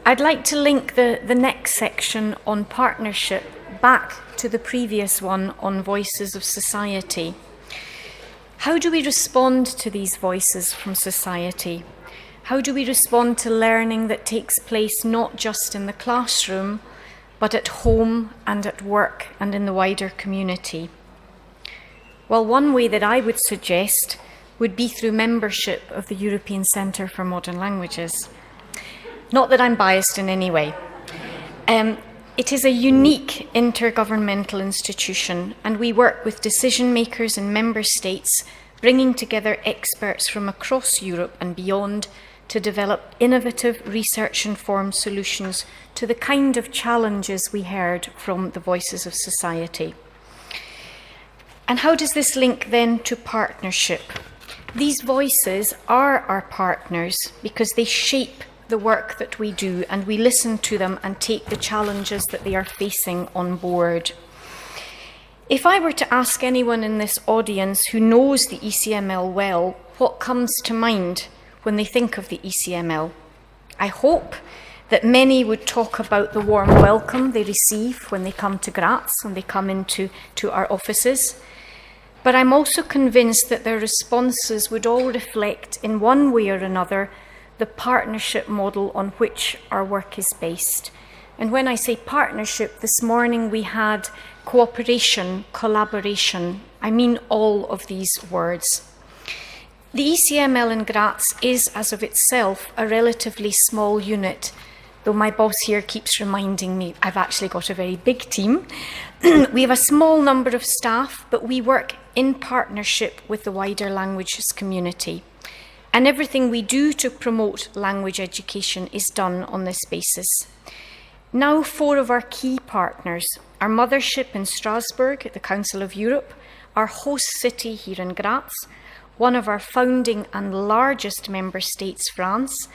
I'd like to link the next section on partnership back to the previous one on voices of society. How do we respond to these voices from society? How do we respond to learning that takes place not just in the classroom, but at home and at work and in the wider community? Well, one way that I would suggest would be through membership of the European Centre for Modern Languages. Not that I'm biased in any way. It is a unique intergovernmental institution, and we work with decision makers in member states, bringing together experts from across Europe and beyond to develop innovative research-informed solutions to the kind of challenges we heard from the voices of society. And how does this link then to partnership? These voices are our partners because they shape the work that we do, and we listen to them and take the challenges that they are facing on board. If I were to ask anyone in this audience who knows the ECML well, what comes to mind when they think of the ECML? I hope that many would talk about the warm welcome they receive when they come to GRAZ, when they come into our offices. But I'm also convinced that their responses would all reflect, in one way or another, the partnership model on which our work is based. And when I say partnership, this morning we had cooperation, collaboration. I mean all of these words. The ECML in GRAZ is, as of itself, a relatively small unit, though my boss here keeps reminding me I've actually got a very big team. We have a small number of staff, but we work in partnership with the wider languages community. And everything we do to promote language education is done on this basis. Now 4 of our key partners, our mothership in Strasbourg at the Council of Europe, our host city here in Graz, one of our founding and largest member states, France,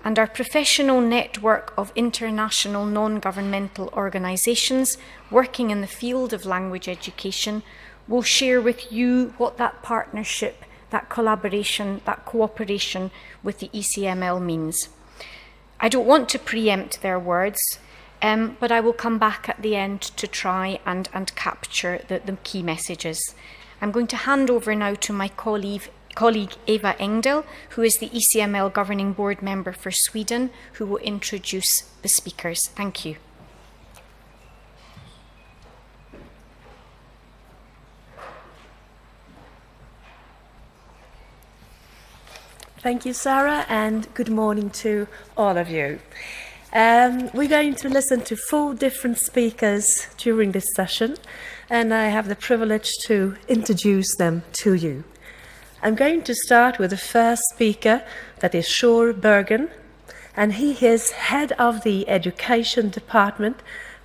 and our professional network of international non-governmental organisations working in the field of language education will share with you what that partnership, that collaboration, that cooperation with the ECML means. I don't want to preempt their words, but I will come back at the end to try and capture the key messages. I'm going to hand over now to my colleague Eva Engdahl, who is the ECML Governing Board member for Sweden, who will introduce the speakers. Thank you. Thank you, Sarah, and good morning to all of you. We're going to listen to 4 different speakers during this session, and I have the privilege to introduce them to you. I'm going to start with the first speaker, that is Sjur Bergen, and he is head of the Education Department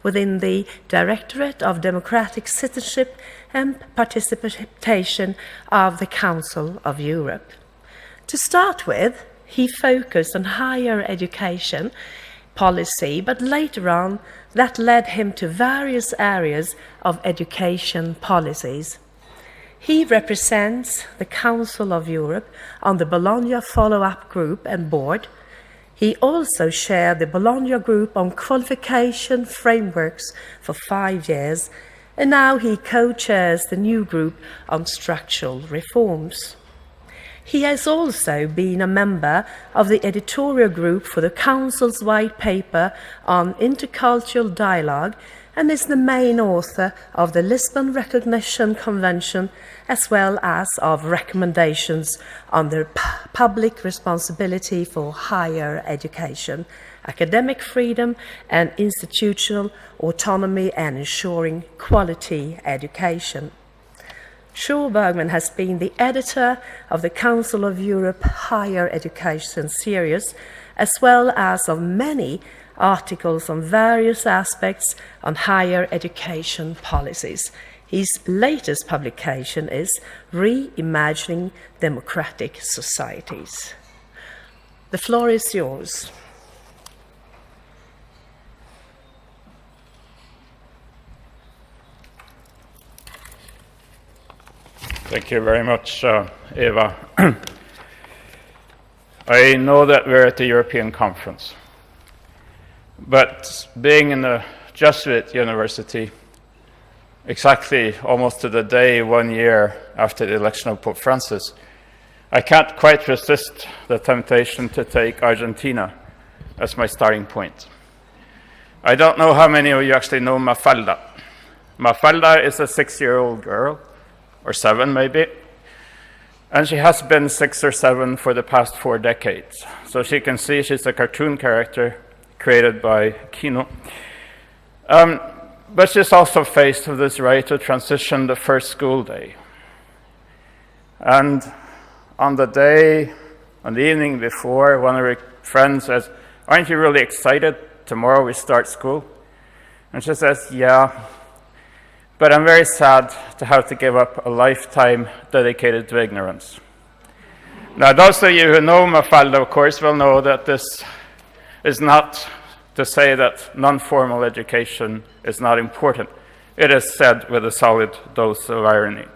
within the Directorate of Democratic Citizenship and Participation of the Council of Europe. To start with, he focused on higher education policy, but later on that led him to various areas of education policies. He represents the Council of Europe on the Bologna Follow-up Group and Board. He also chaired the Bologna Group on qualification frameworks for 5 years, and now he co-chairs the new group on structural reforms. He has also been a member of the editorial group for the Council's white paper on intercultural dialogue and is the main author of the Lisbon Recognition Convention, as well as of recommendations on the public responsibility for higher education, academic freedom and institutional autonomy, and ensuring quality education. Sjur Bergen has been the editor of the Council of Europe Higher Education series, as well as of many articles on various aspects on higher education policies. His latest publication is Reimagining Democratic Societies. The floor is yours. Thank you very much, Eva. I know that we're at the European conference, But being in a Jesuit university, exactly almost to the day 1 year after the election of Pope Francis, I can't quite resist the temptation to take Argentina as my starting point. I don't know how many of you actually know Mafalda. Mafalda is a 6-year-old girl, or 7 maybe, and she has been 6 or 7 for the past 4 decades. So she can see she's a cartoon character created by Kino. But she's also faced with this right to transition the first school day. And on the evening before, one of her friends says, "Aren't you really excited? Tomorrow we start school." And she says, "Yeah, but I'm very sad to have to give up a lifetime dedicated to ignorance." Now, those of you who know Mafalda, of course, will know that this is not to say that non-formal education is not important. It is said with a solid dose of irony.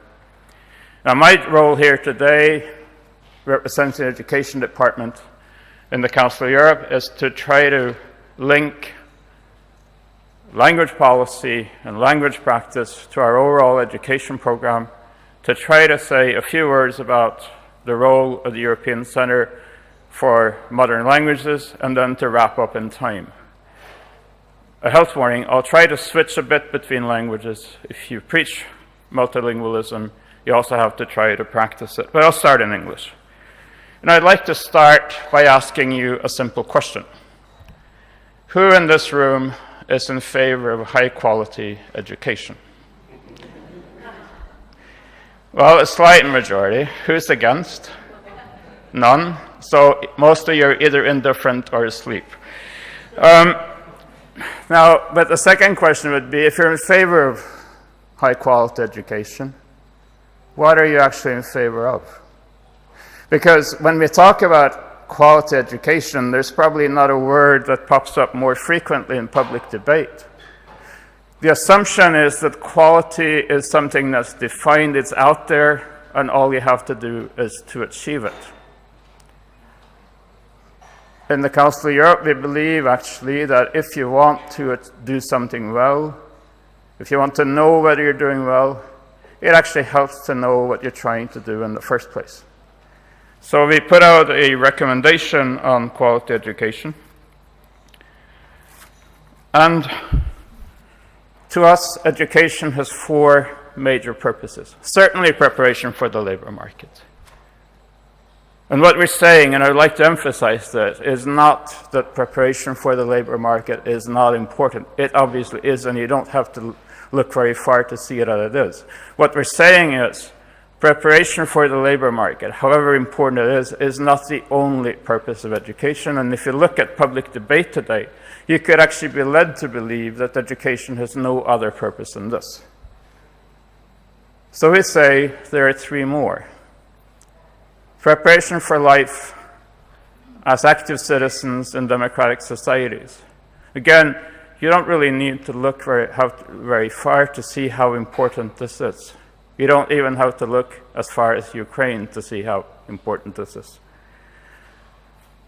Now, my role here today, representing the Education Department in the Council of Europe, is to try to link language policy and language practice to our overall education program, to try to say a few words about the role of the European Centre for Modern Languages, and then to wrap up in time. A health warning, I'll try to switch a bit between languages. If you preach multilingualism, you also have to try to practice it. But I'll start in English. And I'd like to start by asking you a simple question. Who in this room is in favor of high-quality education? Well, a slight majority. Who's against? None. So most of you are either indifferent or asleep. Now, but the second question would be, if you're in favor of high-quality education, what are you actually in favor of? Because when we talk about quality education, there's probably not a word that pops up more frequently in public debate. The assumption is that quality is something that's defined, it's out there, and all you have to do is to achieve it. In the Council of Europe, we believe actually that if you want to do something well, if you want to know whether you're doing well, it actually helps to know what you're trying to do in the first place. So we put out a recommendation on quality education. And to us, education has 4 major purposes. Certainly preparation for the labor market. And what we're saying, and I'd like to emphasize that, is not that preparation for the labor market is not important. It obviously is, and you don't have to look very far to see that it is. What we're saying is preparation for the labor market, however important it is not the only purpose of education. And if you look at public debate today, you could actually be led to believe that education has no other purpose than this. So we say there are 3 more. Preparation for life as active citizens in democratic societies. Again, you don't really need to look very far to see how important this is. You don't even have to look as far as Ukraine to see how important this is.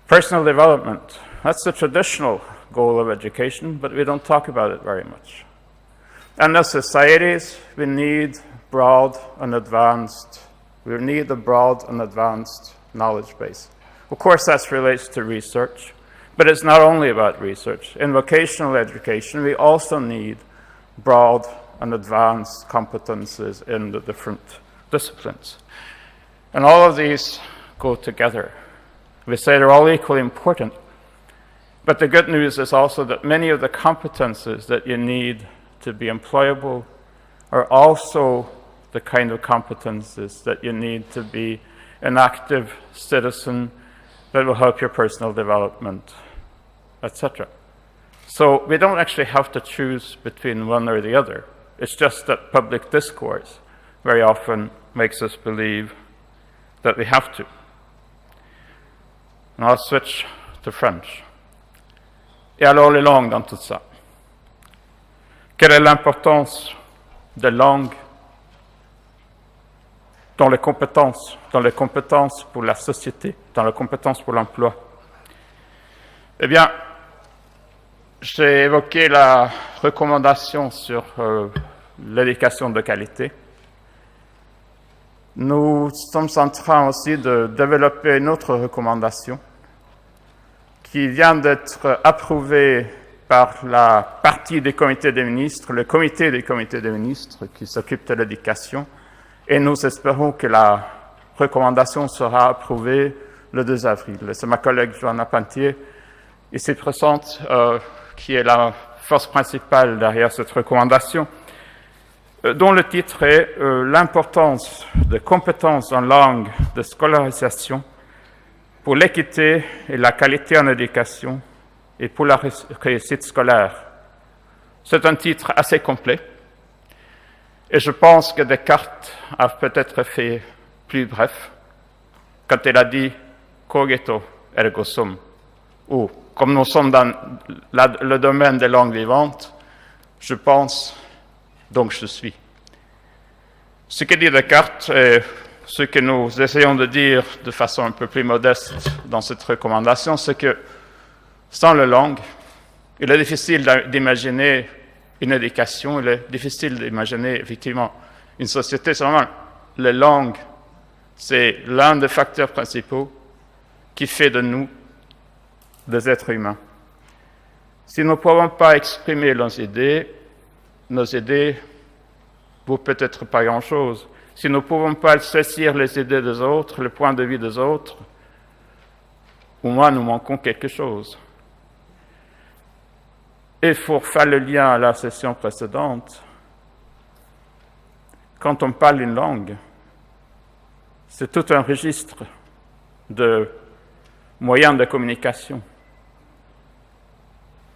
Personal development. That's the traditional goal of education, but we don't talk about it very much. And as societies, we need a broad and advanced knowledge base. Of course, that relates to research, but it's not only about research. In vocational education, we also need broad and advanced competences in the different disciplines. And all of these go together. We say they're all equally important, but the good news is also that many of the competences that you need to be employable are also the kind of competences that you need to be an active citizen that will help your personal development, etc. So we don't actually have to choose between one or the other. It's just that public discourse very often makes us believe that we have to. And I'll switch to French. Et alors les langues dans tout ça. Quelle est l'importance des langues dans les compétences pour la société, dans les compétences pour l'emploi? Eh bien, j'ai évoqué la recommandation sur l'éducation de qualité. Nous sommes en train aussi de développer une autre recommandation qui vient d'être approuvée par la partie du comité des ministres, le comité des comités des ministres qui s'occupe de l'éducation, et nous espérons que la recommandation sera approuvée le 2 avril. C'est ma collègue Joanna Pantier, ici présente, qui est la force principale derrière cette recommandation, dont le titre est l'importance des compétences en langue de scolarisation pour l'équité et la qualité en éducation et pour la réussite scolaire. C'est un titre assez complet et je pense que Descartes a peut-être fait plus bref quand il a dit « cogito ergo sum » ou comme nous sommes dans le domaine des langues vivantes, je pense, donc je suis. Ce que dit Descartes et ce que nous essayons de dire de façon un peu plus modeste dans cette recommandation, c'est que sans la langue, il est difficile d'imaginer une éducation, il est difficile d'imaginer effectivement une société. Seulement, les langues, c'est l'un des facteurs principaux qui fait de nous des êtres humains. Si nous ne pouvons pas exprimer nos idées vaut peut-être pas grand-chose. Si nous ne pouvons pas saisir les idées des autres, le point de vue des autres, au moins nous manquons quelque chose. Et pour faire le lien à la session précédente, quand on parle une langue, c'est tout un registre de moyens de communication.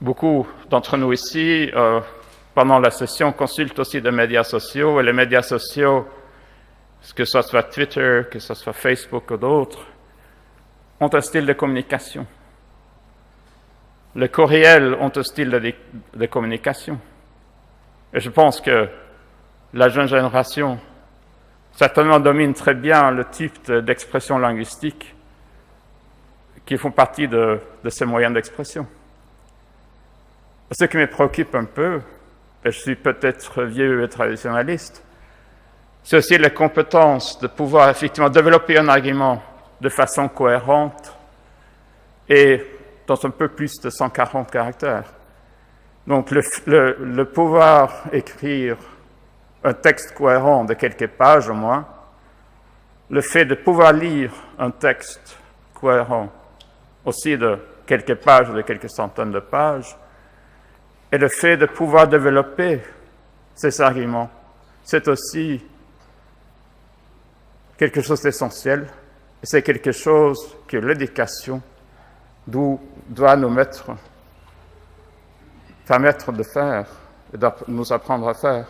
Beaucoup d'entre nous ici, pendant la session, consultent aussi des médias sociaux, et les médias sociaux, que ce soit Twitter, que ce soit Facebook ou d'autres, ont un style de communication. Les courriels ont un style de communication. Et je pense que la jeune génération certainement domine très bien le type d'expression linguistique qui font partie de ces moyens d'expression. Ce qui me préoccupe un peu, et je suis peut-être vieux et traditionnaliste, c'est aussi les compétences de pouvoir effectivement développer un argument de façon cohérente et dans un peu plus de 140 caractères. Donc le pouvoir écrire un texte cohérent de quelques pages au moins, le fait de pouvoir lire un texte cohérent aussi de quelques pages, de quelques centaines de pages, et le fait de pouvoir développer ces arguments, c'est aussi quelque chose d'essentiel, et c'est quelque chose que l'éducation doit nous permettre de faire, et de nous apprendre à faire.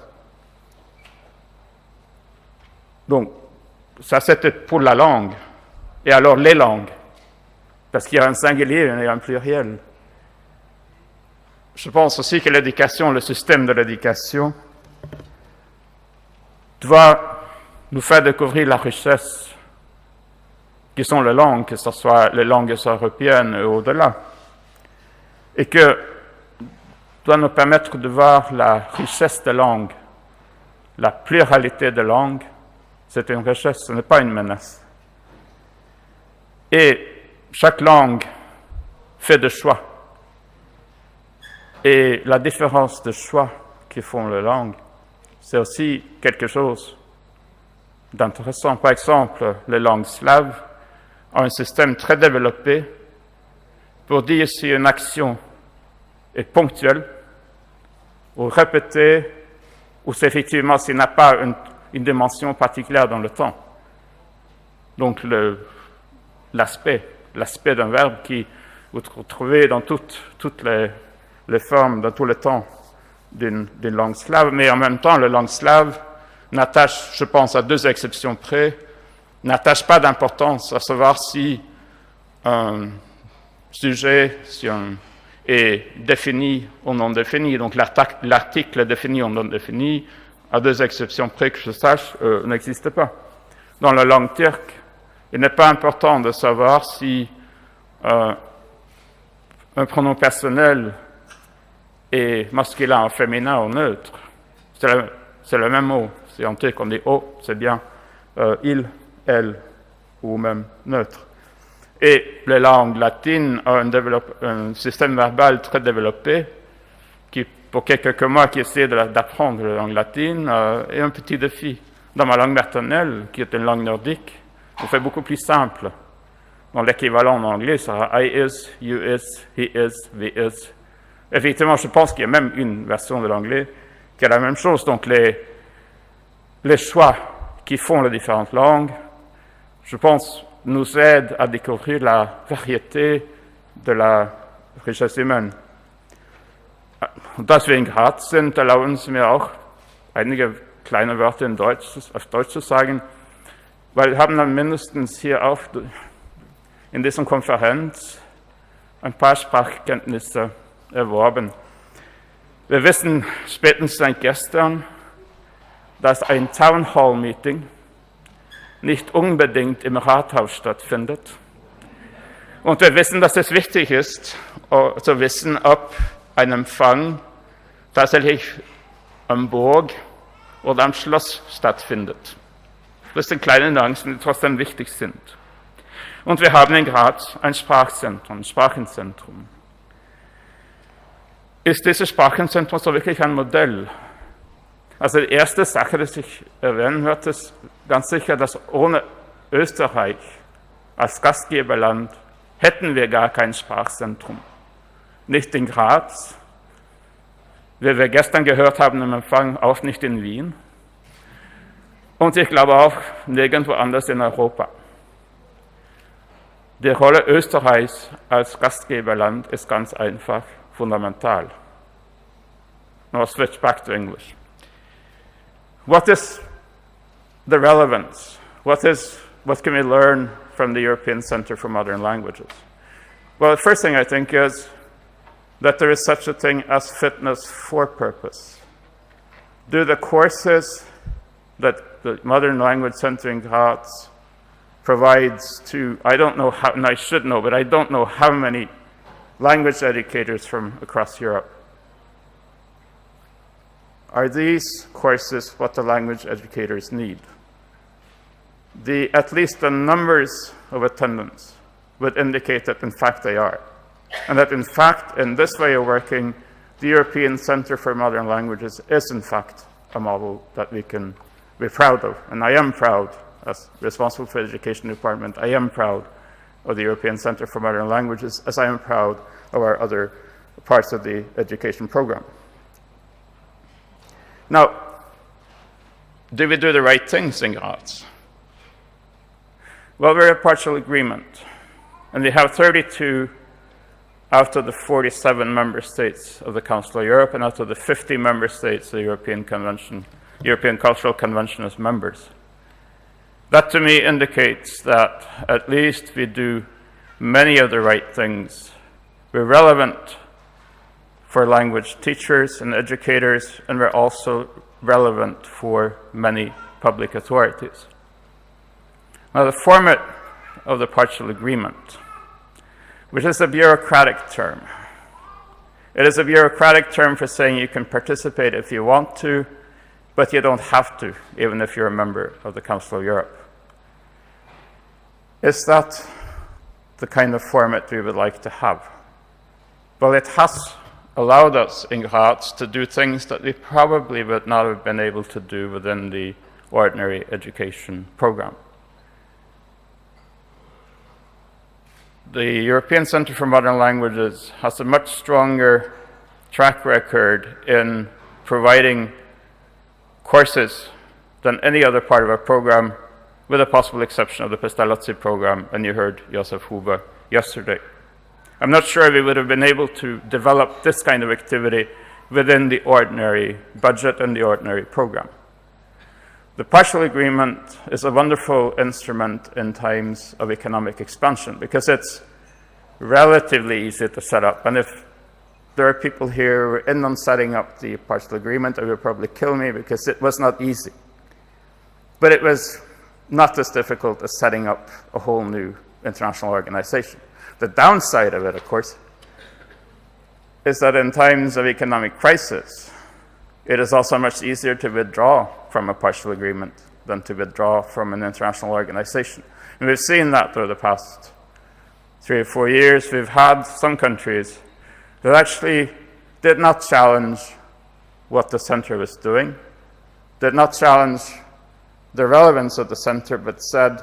Donc, ça c'était pour la langue, et alors les langues, parce qu'il y a un singulier et un pluriel. Je pense aussi que l'éducation, le système de l'éducation, doit nous faire découvrir la richesse qui sont les langues, que ce soit les langues européennes et au-delà, et que doit nous permettre de voir la richesse des langues, la pluralité des langues. C'est une richesse, ce n'est pas une menace. Et chaque langue fait des choix. Et la différence de choix qui font les langues, c'est aussi quelque chose d'intéressant. Par exemple, les langues slaves ont un système très développé pour dire si une action est ponctuelle ou répétée, ou c'est effectivement s'il n'a pas une dimension particulière dans le temps. Donc l'aspect d'un verbe qui vous trouvez dans toutes les formes, dans tout le temps d'une langue slave, mais en même temps, la langue slave n'attache, je pense à 2 exceptions près, n'attache pas d'importance à savoir si un sujet est défini ou non défini. Donc l'article défini ou non défini, à 2 exceptions près que je sache, n'existe pas. Dans la langue turque, il n'est pas important de savoir si un pronom personnel et masculin ou féminin ou neutre. C'est le même mot. Si on tique, on dit « oh », c'est bien il, elle ou même neutre. Et les langues latines ont un système verbal très développé qui, pour quelques mois qui essaient d'apprendre la langue latine, est un petit défi. Dans ma langue maternelle, qui est une langue nordique, on fait beaucoup plus simple. Bon, l'équivalent en anglais sera I is, you is, he is, we is. Effectivement, je pense qu'il y a même une version de l'anglais qui est la même chose. Donc, les choix qui font les différentes langues, je pense, nous aident à découvrir la variété de la richesse humaine. Deswegen GRAZ sind, erlauben Sie mir auch einige kleine Wörter auf Deutsch zu sagen, weil wir haben dann mindestens hier auch in dieser Konferenz ein paar Sprachkenntnisse erworben. Wir wissen spätestens seit gestern, dass ein Town Hall Meeting nicht unbedingt im Rathaus stattfindet. Und wir wissen, dass es wichtig ist, zu wissen, ob ein Empfang tatsächlich am Burg oder am Schloss stattfindet. Das sind kleine Nuancen, die trotzdem wichtig sind. Und wir haben in Graz ein Sprachzentrum, ein Sprachenzentrum. Ist dieses Sprachenzentrum so wirklich ein Modell? Also die erste Sache, die ich erwähnen würde, ist ganz sicher, dass ohne Österreich als Gastgeberland hätten wir gar kein Sprachzentrum. Nicht in Graz, wie wir gestern gehört haben im Empfang, auch nicht in Wien. Und ich glaube auch nirgendwo anders in Europa. Die Rolle Österreichs als Gastgeberland ist ganz einfach fundamental. Now I'll switch back to English. What is the relevance? What can we learn from the European Centre for Modern Languages? Well, the first thing I think is that there is such a thing as fitness for purpose. Do the courses that the Modern Language Centre in Graz provides to, I don't know how, and I should know, but I don't know how many language educators from across Europe. Are these courses what the language educators need? At least the numbers of attendance would indicate that in fact they are. And that in fact, in this way of working, the European Centre for Modern Languages is in fact a model that we can be proud of. And I am proud, as responsible for the Education Department, I am proud of the European Centre for Modern Languages, as I am proud of our other parts of the education program. Now, do we do the right things in Graz? Well, we're a partial agreement, and we have 32 out of the 47 member states of the Council of Europe and out of the 50 member states of the European Cultural Convention as members. That to me indicates that at least we do many of the right things. We're relevant for language teachers and educators, and we're also relevant for many public authorities. Now, the format of the partial agreement, which is a bureaucratic term. It is a bureaucratic term for saying you can participate if you want to, but you don't have to, even if you're a member of the Council of Europe. Is that the kind of format we would like to have? Well, it has allowed us in Graz to do things that we probably would not have been able to do within the ordinary education program. The European Centre for Modern Languages has a much stronger track record in providing courses than any other part of our program, with the possible exception of the Pestalozzi program, and you heard Josef Huber yesterday. I'm not sure we would have been able to develop this kind of activity within the ordinary budget and the ordinary program. The partial agreement is a wonderful instrument in times of economic expansion because it's relatively easy to set up. And if there are people here who are in on setting up the partial agreement, they will probably kill me because it was not easy. But it was not as difficult as setting up a whole new international organization. The downside of it, of course, is that in times of economic crisis, it is also much easier to withdraw from a partial agreement than to withdraw from an international organization. And we've seen that over the past 3 or 4 years. We've had some countries that actually did not challenge what the center was doing, did not challenge the relevance of the center, but said,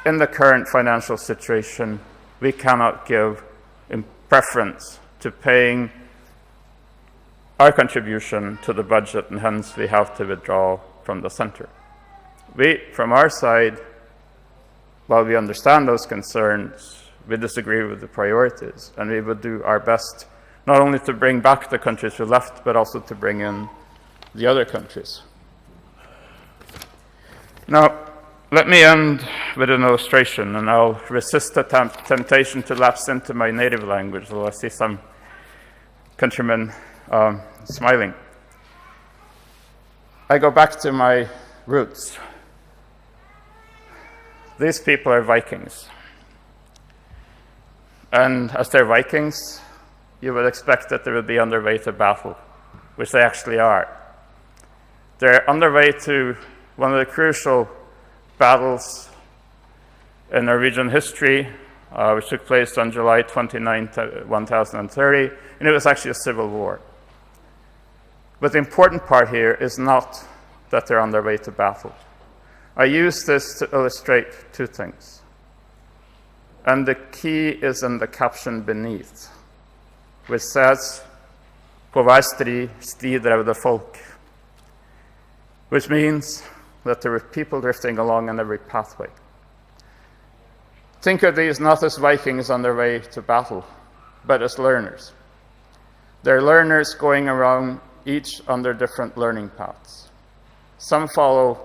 in the current financial situation, we cannot give preference to paying our contribution to the budget, and hence we have to withdraw from the center. We, from our side, while we understand those concerns, we disagree with the priorities, and we would do our best not only to bring back the countries who left, but also to bring in the other countries. Now, let me end with an illustration, and I'll resist the temptation to lapse into my native language, although I see some countrymen smiling. I go back to my roots. These people are Vikings. And as they're Vikings, you would expect that they would be on their way to battle, which they actually are. They're on their way to one of the crucial battles in Norwegian history, which took place on July 29, 1030, and it was actually a civil war. But the important part here is not that they're on their way to battle. I use this to illustrate two things. And the key is in the caption beneath, which says, "På hver sti drev det folk," which means that there were people drifting along on every pathway. Think of these not as Vikings on their way to battle, but as learners. They're learners going around, each on their different learning paths. Some follow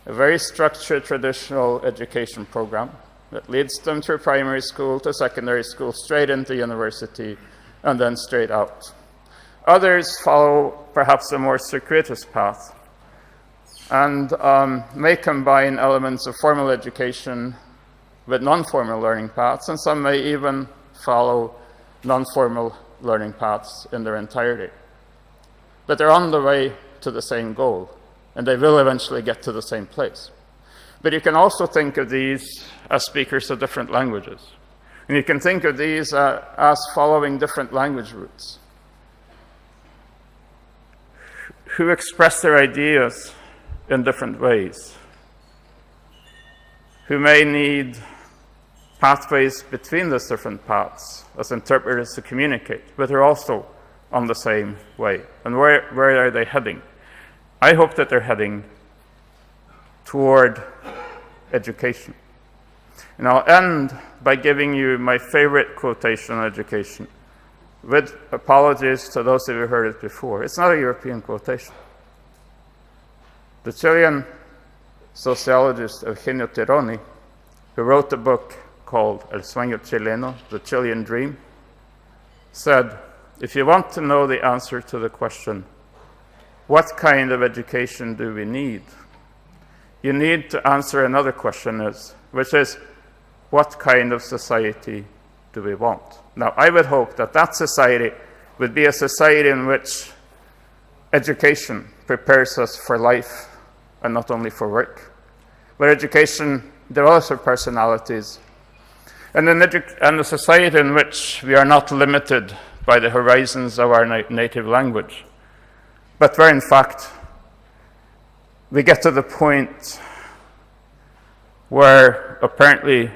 a very structured traditional education program that leads them through primary school to secondary school, straight into university, and then straight out. Others follow perhaps a more circuitous path and may combine elements of formal education with non-formal learning paths, and some may even follow non-formal learning paths in their entirety. But they're on the way to the same goal, and they will eventually get to the same place. But you can also think of these as speakers of different languages. And you can think of these as following different language routes, who express their ideas in different ways, who may need pathways between those different paths as interpreters to communicate, but they're also on the same way. And where are they heading? I hope that they're heading toward education. And I'll end by giving you my favorite quotation on education, with apologies to those of you who heard it before. It's not a European quotation. The Chilean sociologist Eugenio Tironi, who wrote a book called El Sueño Chileno, The Chilean Dream, said, if you want to know the answer to the question, what kind of education do we need? You need to answer another question, which is, what kind of society do we want? Now, I would hope that that society would be a society in which education prepares us for life and not only for work, where education develops our personalities, and a society in which we are not limited by the horizons of our native language, but where, in fact, we get to the point where apparently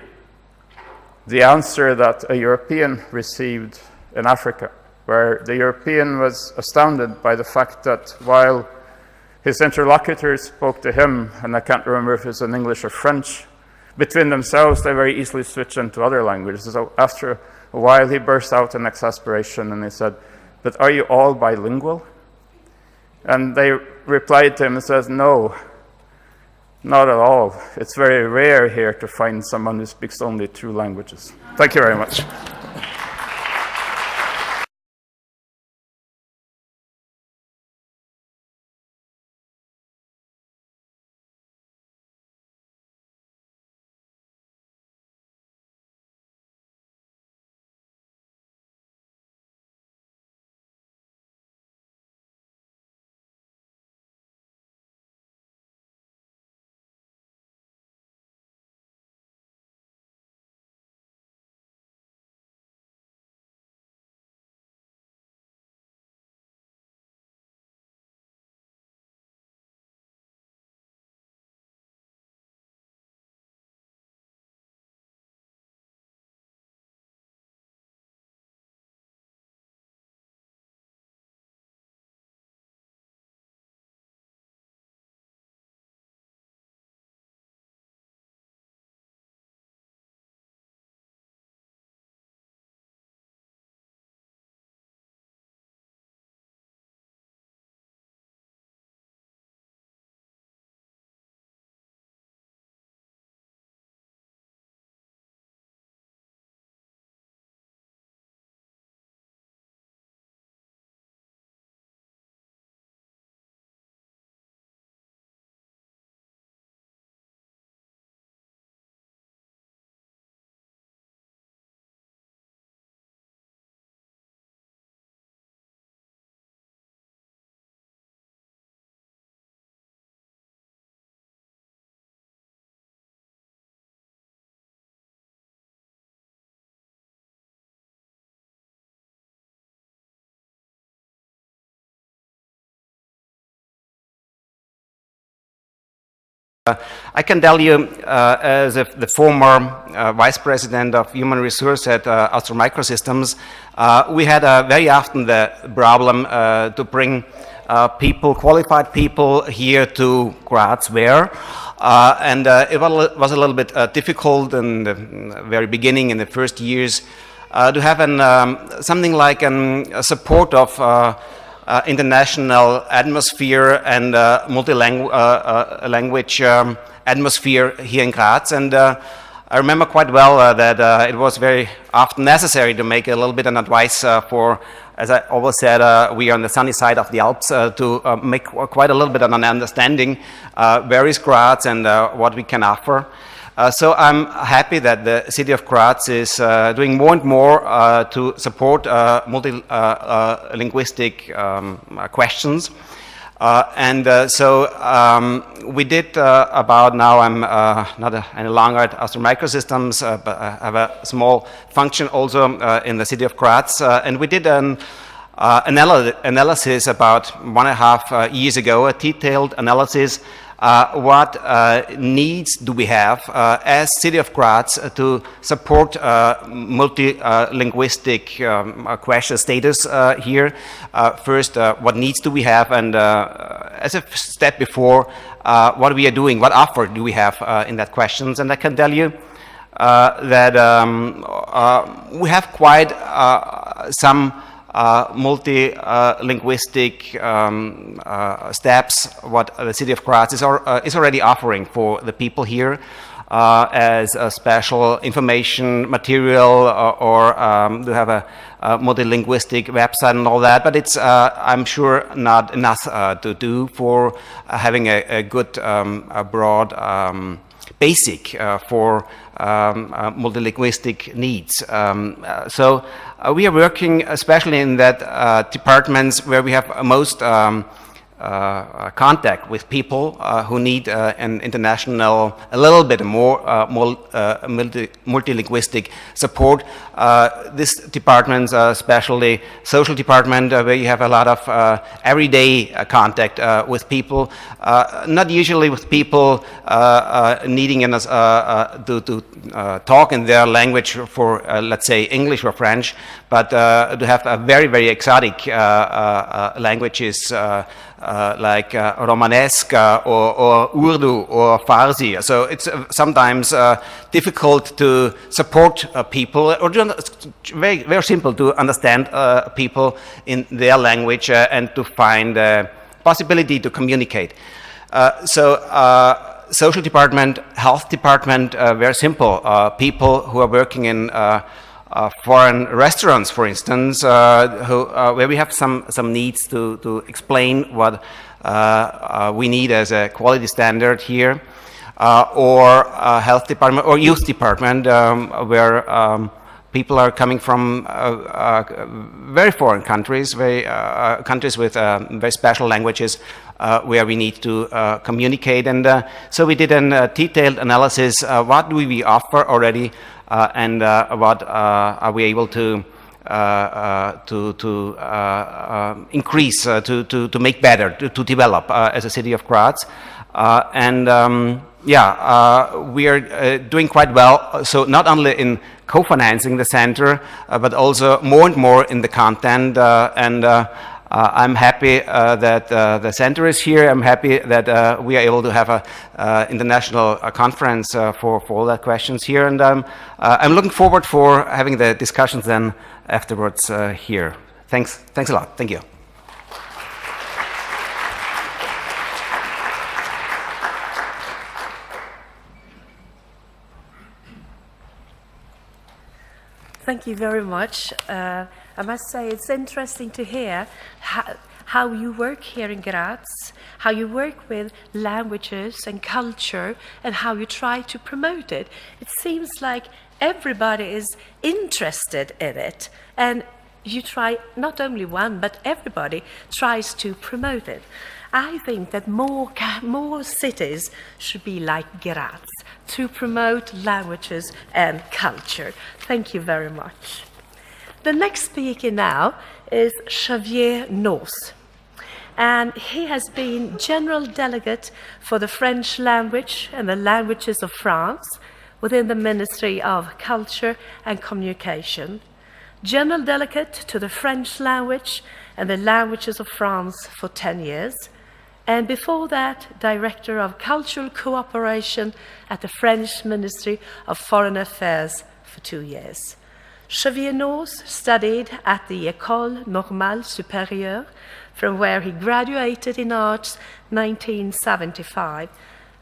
the answer that a European received in Africa, where the European was astounded by the fact that while his interlocutors spoke to him, and I can't remember if it was in English or French, between themselves they very easily switched into other languages. So after a while he burst out in exasperation and he said, but are you all bilingual? And they replied to him and says, no, not at all. It's very rare here to find someone who speaks only 2 languages. Thank you very much. I can tell you, as the former Vice President of Human Resource at Austro Microsystems, we had very often the problem to bring people, qualified people here to GRAZ and it was a little bit difficult in the very beginning, in the first years, to have something like a support of international atmosphere and multi-language atmosphere here in Graz. And I remember quite well that it was very often necessary to make a little bit of advice for, as I always said, we are on the sunny side of the Alps, to make quite a little bit of an understanding where is Graz and what we can offer. So I'm happy that the city of Graz is doing more and more to support multi-linguistic questions. So we did about, now I'm not any longer at Austro Microsystems, but I have a small function also in the city of Graz, and we did an analysis about 1.5 years ago, a detailed analysis. What needs do we have as City of Graz to support multi-linguistic question status here? First, what needs do we have, and as a step before, what we are doing, what offer do we have in that questions? And I can tell you that we have quite some multi-linguistic steps what the city of Graz is already offering for the people here as a special information material or to have a multi-linguistic website and all that, but it's I'm sure not enough to do for having a good broad basic for multilinguistic needs. So we are working especially in that departments where we have most contact with people who need an international, a little bit more multilinguistic support. This department, especially social department, where you have a lot of everyday contact with people, not usually with people needing to talk in their language for, let's say, English or French, but to have a very, very exotic languages like Romanesque or Urdu or Farsi. So it's sometimes difficult to support people, or very, very simple to understand people in their language and to find a possibility to communicate. Social department, health department, very simple. People who are working in foreign restaurants, for instance, where we have some needs to explain what we need as a quality standard here, or health department or youth department, where people are coming from very foreign countries, countries with very special languages, where we need to communicate. And so we did a detailed analysis. What do we offer already? And what are we able to increase, to make better, to develop as a city of Graz? We are doing quite well. So not only in co-financing the center, but also more and more in the content. I'm happy that the center is here. I'm happy that we are able to have an international conference for all that questions here. And I'm looking forward for having the discussions then afterwards here. Thanks a lot. Thank you. Thank you very much. I must say it's interesting to hear how you work here in Graz, how you work with languages and culture, and how you try to promote it. It seems like everybody is interested in it, and you try, not only one, but everybody tries to promote it. I think that more cities should be like Graz to promote languages and culture. Thank you very much. The next speaker now is Xavier Nos. and he has been General Delegate for the French language and the languages of France within the Ministry of Culture and Communication, General Delegate to the French language and the languages of France for 10 years, and before that, Director of Cultural Cooperation at the French Ministry of Foreign Affairs for 2 years. Chevalier-Noz studied at the École Normale Supérieure, from where he graduated in arts 1975.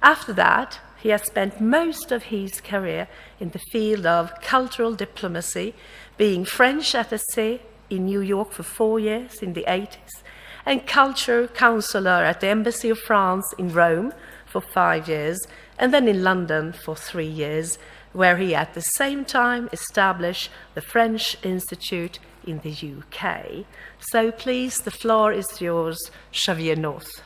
After that, he has spent most of his career in the field of cultural diplomacy, being French attaché in New York for 4 years in the 80s, and culture counselor at the Embassy of France in Rome for 5 years, and then in London for 3 years, where he at the same time established the French Institute in the UK. So please, the floor is yours, Chevalier-Noz.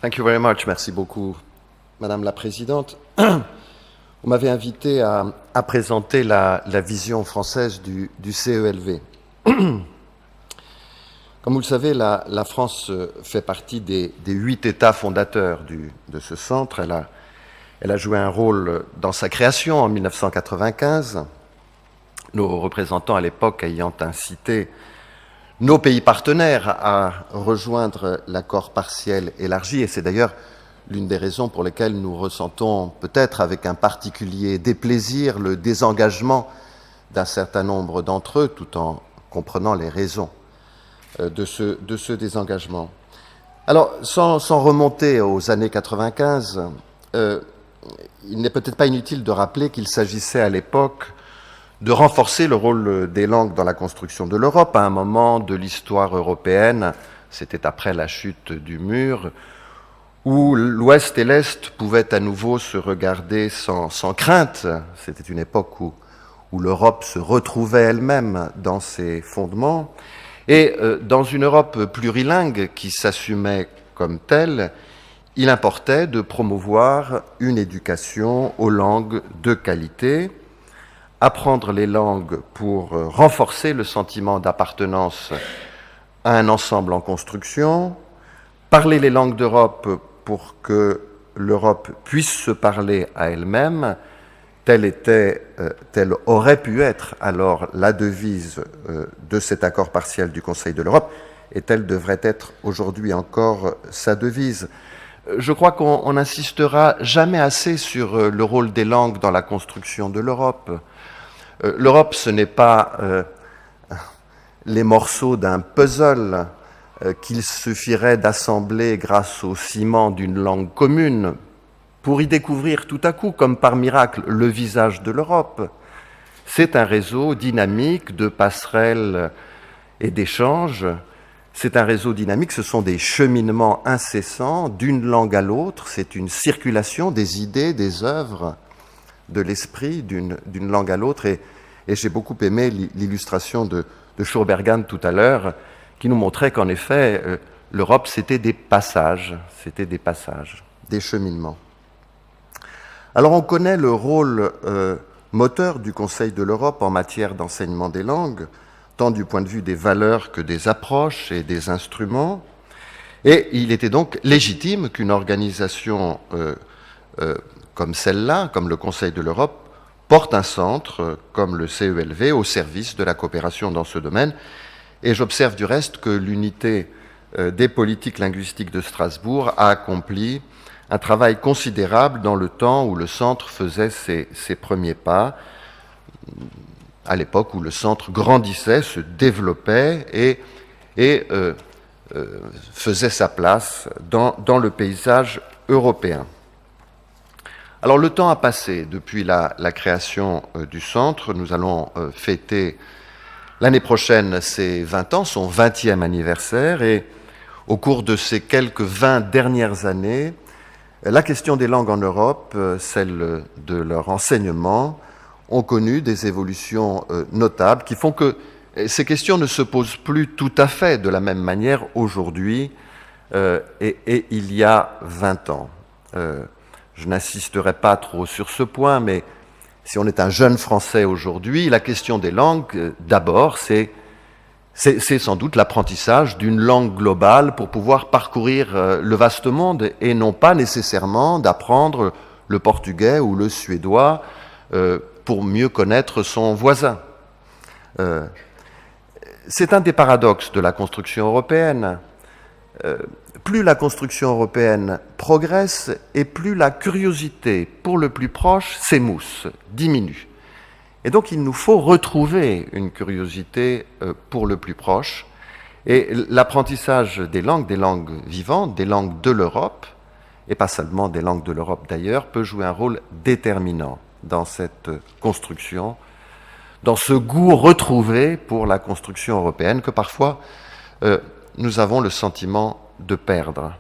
Thank you very much. Merci beaucoup, Madame la Présidente. Vous m'avez invité à présenter la vision française du CELV. Comme vous le savez, la France fait partie des 8 États fondateurs de ce centre. Elle a joué un rôle dans sa création en 1995, nos représentants à l'époque ayant incité nos pays partenaires à rejoindre l'accord partiel élargi, et c'est d'ailleurs l'une des raisons pour lesquelles nous ressentons peut-être avec un particulier déplaisir le désengagement d'un certain nombre d'entre eux, tout en comprenant les raisons de ce désengagement. Alors, sans remonter aux années 95, il n'est peut-être pas inutile de rappeler qu'il s'agissait à l'époque de renforcer le rôle des langues dans la construction de l'Europe à un moment de l'histoire européenne, c'était après la chute du mur, où l'Ouest et l'Est pouvaient à nouveau se regarder sans crainte. C'était une époque où l'Europe se retrouvait elle-même dans ses fondements. Et dans une Europe plurilingue qui s'assumait comme telle, il importait de promouvoir une éducation aux langues de qualité, apprendre les langues pour renforcer le sentiment d'appartenance à un ensemble en construction, parler les langues d'Europe pour que l'Europe puisse se parler à elle-même, telle aurait pu être alors la devise de cet accord partiel du Conseil de l'Europe, et telle devrait être aujourd'hui encore sa devise. Je crois qu'on n'insistera jamais assez sur le rôle des langues dans la construction de l'Europe. L'Europe, ce n'est pas les morceaux d'un puzzle qu'il suffirait d'assembler grâce au ciment d'une langue commune pour y découvrir tout à coup, comme par miracle, le visage de l'Europe. C'est un réseau dynamique de passerelles et d'échanges. C'est un réseau dynamique, ce sont des cheminements incessants d'une langue à l'autre. C'est une circulation des idées, des œuvres, de l'esprit d'une langue à l'autre. Et j'ai beaucoup aimé l'illustration de Schurbergan tout à l'heure, qui nous montrait qu'en effet, l'Europe, c'était des passages, des cheminements. Alors on connaît le rôle moteur du Conseil de l'Europe en matière d'enseignement des langues, tant du point de vue des valeurs que des approches et des instruments. Et il était donc légitime qu'une organisation comme celle-là, comme le Conseil de l'Europe, porte un centre comme le CELV au service de la coopération dans ce domaine. Et j'observe du reste que l'unité des politiques linguistiques de Strasbourg a accompli un travail considérable dans le temps où le centre faisait ses premiers pas, à l'époque où le centre grandissait, se développait et faisait sa place dans le paysage européen. Alors le temps a passé depuis la création du centre. Nous allons fêter l'année prochaine ses 20 ans, son 20e anniversaire, et au cours de ces quelques 20 dernières années, la question des langues en Europe, celle de leur enseignement, ont connu des évolutions notables qui font que ces questions ne se posent plus tout à fait de la même manière aujourd'hui et il y a 20 ans. Je n'insisterai pas trop sur ce point, mais Si on est un jeune Français aujourd'hui, la question des langues, d'abord, c'est sans doute l'apprentissage d'une langue globale pour pouvoir parcourir le vaste monde et non pas nécessairement d'apprendre le portugais ou le suédois pour mieux connaître son voisin. C'est un des paradoxes de la construction européenne. Plus la construction européenne progresse et plus la curiosité pour le plus proche s'émousse, diminue. Et donc il nous faut retrouver une curiosité pour le plus proche. Et l'apprentissage des langues vivantes, des langues de l'Europe, et pas seulement des langues de l'Europe d'ailleurs, peut jouer un rôle déterminant dans cette construction, dans ce goût retrouvé pour la construction européenne que parfois nous avons le sentiment de perdre.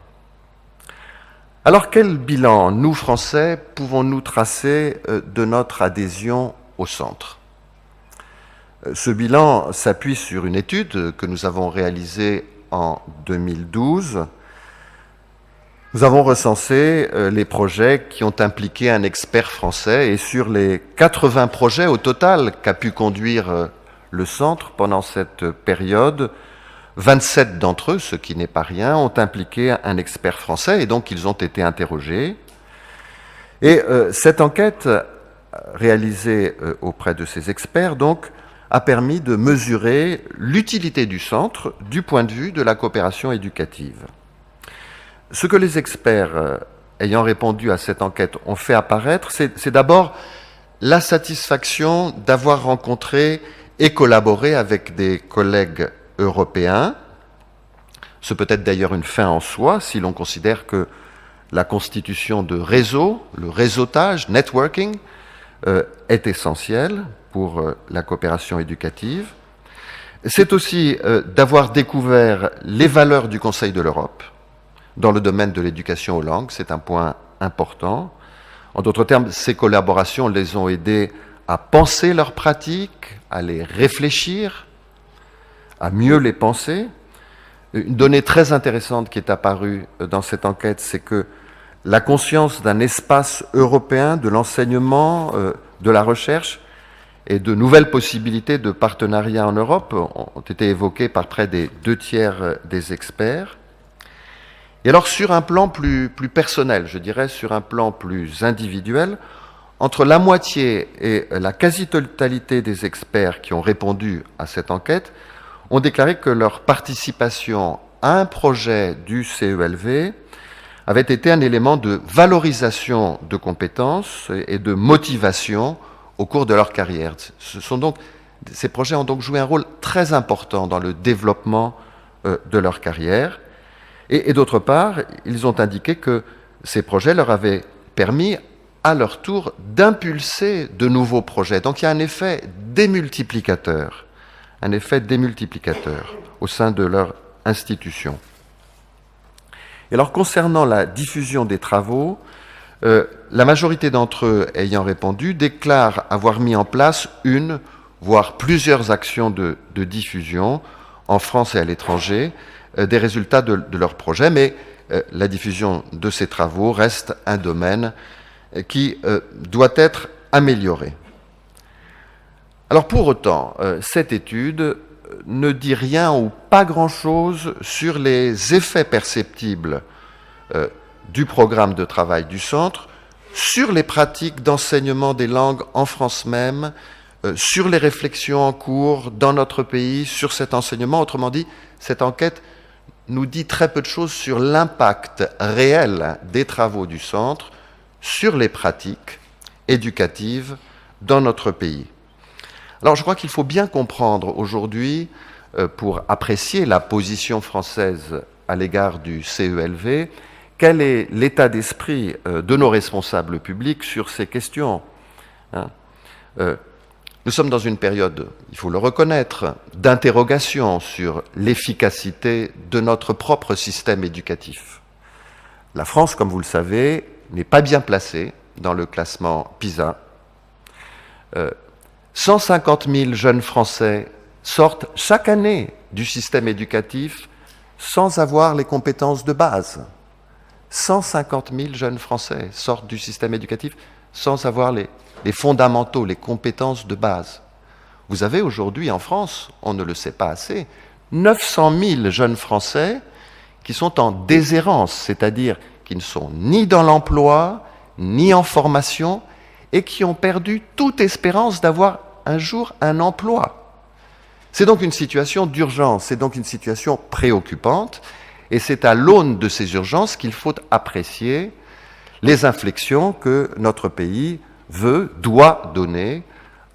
Alors quel bilan, nous Français, pouvons-nous tracer de notre adhésion au centre? Ce bilan s'appuie sur une étude que nous avons réalisée en 2012. Nous avons recensé les projets qui ont impliqué un expert français et sur les 80 projets au total qu'a pu conduire le centre pendant cette période, 27 d'entre eux, ce qui n'est pas rien, ont impliqué un expert français et donc ils ont été interrogés. Et cette enquête réalisée auprès de ces experts donc, a permis de mesurer l'utilité du centre du point de vue de la coopération éducative. Ce que les experts ayant répondu à cette enquête ont fait apparaître, c'est d'abord la satisfaction d'avoir rencontré et collaboré avec des collègues européens. Ce peut être d'ailleurs une fin en soi si l'on considère que la constitution de réseaux, le réseautage, networking, est essentiel pour la coopération éducative. C'est aussi d'avoir découvert les valeurs du Conseil de l'Europe dans le domaine de l'éducation aux langues, c'est un point important. En d'autres termes, ces collaborations les ont aidés à penser leurs pratiques, à les réfléchir, à mieux les penser. Une donnée très intéressante qui est apparue dans cette enquête, c'est que la conscience d'un espace européen de l'enseignement, de la recherche et de nouvelles possibilités de partenariat en Europe ont été évoquées par près des 2/3 des experts. Et alors sur un plan plus personnel, je dirais sur un plan plus individuel, entre la moitié et la quasi-totalité des experts qui ont répondu à cette enquête ont déclaré que leur participation à un projet du CELV avait été un élément de valorisation de compétences et de motivation au cours de leur carrière. Ces projets ont donc joué un rôle très important dans le développement de leur carrière. Et d'autre part, ils ont indiqué que ces projets leur avaient permis, à leur tour, d'impulser de nouveaux projets. Donc il y a un effet démultiplicateur au sein de leur institution. Et alors, concernant la diffusion des travaux, la majorité d'entre eux ayant répondu déclarent avoir mis en place une, voire plusieurs actions de diffusion en France et à l'étranger, des résultats de leurs projets, mais la diffusion de ces travaux reste un domaine qui doit être amélioré. Alors pour autant, cette étude ne dit rien ou pas grand-chose sur les effets perceptibles du programme de travail du centre, sur les pratiques d'enseignement des langues en France même, sur les réflexions en cours dans notre pays, sur cet enseignement. Autrement dit, cette enquête nous dit très peu de choses sur l'impact réel des travaux du centre sur les pratiques éducatives dans notre pays. Alors je crois qu'il faut bien comprendre aujourd'hui, pour apprécier la position française à l'égard du CELV, quel est l'état d'esprit de nos responsables publics sur ces questions. Nous sommes dans une période, il faut le reconnaître, d'interrogation sur l'efficacité de notre propre système éducatif. La France, comme vous le savez, n'est pas bien placée dans le classement PISA. 150 000 jeunes Français sortent chaque année du système éducatif sans avoir les compétences de base. 150 000 jeunes Français sortent du système éducatif sans avoir les les fondamentaux, les compétences de base. Vous avez aujourd'hui en France, on ne le sait pas assez, 900 000 jeunes Français qui sont en déshérence, c'est-à-dire qui ne sont ni dans l'emploi, ni en formation, et qui ont perdu toute espérance d'avoir un jour un emploi. C'est donc une situation d'urgence, c'est donc une situation préoccupante, et c'est à l'aune de ces urgences qu'il faut apprécier les inflexions que notre pays doit donner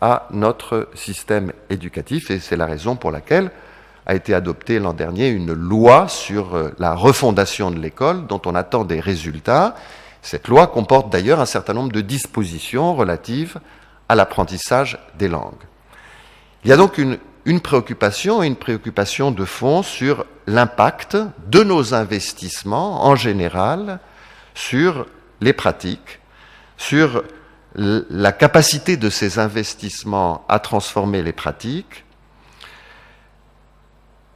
à notre système éducatif, et c'est la raison pour laquelle a été adoptée l'an dernier une loi sur la refondation de l'école dont on attend des résultats. Cette loi comporte d'ailleurs un certain nombre de dispositions relatives à l'apprentissage des langues. Il y a donc une préoccupation, et une préoccupation de fond sur l'impact de nos investissements en général sur les pratiques, sur la capacité de ces investissements à transformer les pratiques.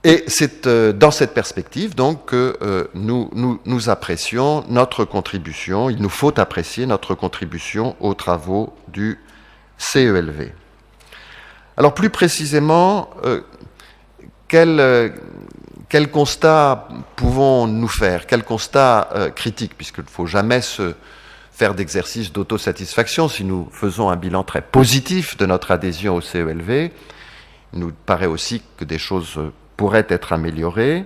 Et c'est dans cette perspective donc que nous apprécions notre contribution, il nous faut apprécier notre contribution aux travaux du CELV. Alors plus précisément, quel constat pouvons-nous faire? Quel constat critique? Puisqu'il ne faut jamais se faire d'exercice d'autosatisfaction. Si nous faisons un bilan très positif de notre adhésion au CELV, il nous paraît aussi que des choses pourraient être améliorées.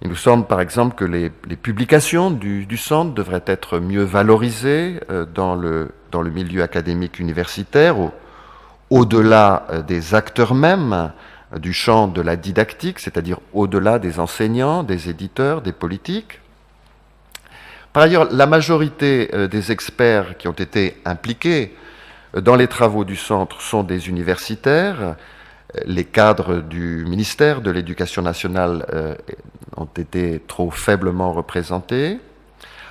Il nous semble par exemple que les publications du centre devraient être mieux valorisées dans le milieu académique universitaire, au-delà des acteurs mêmes du champ de la didactique, c'est-à-dire au-delà des enseignants, des éditeurs, des politiques. Par ailleurs, la majorité des experts qui ont été impliqués dans les travaux du centre sont des universitaires. Les cadres du ministère de l'Éducation nationale ont été trop faiblement représentés.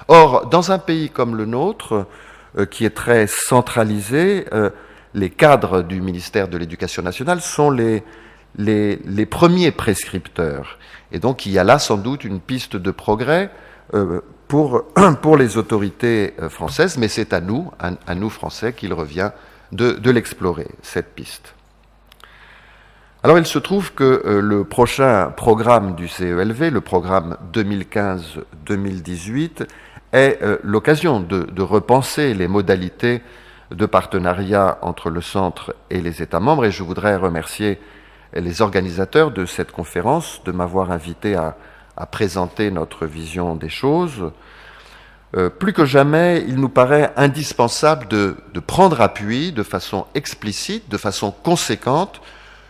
Or, dans un pays comme le nôtre, qui est très centralisé, les cadres du ministère de l'Éducation nationale sont les premiers prescripteurs. Et donc, il y a là sans doute une piste de progrès pour les autorités françaises, mais c'est à nous Français, qu'il revient de l'explorer, cette piste. Alors, il se trouve que le prochain programme du CELV, le programme 2015-2018, est l'occasion de repenser les modalités de partenariat entre le centre et les États membres, et je voudrais remercier les organisateurs de cette conférence de m'avoir invité à présenter notre vision des choses. Plus que jamais, il nous paraît indispensable de prendre appui de façon explicite, de façon conséquente,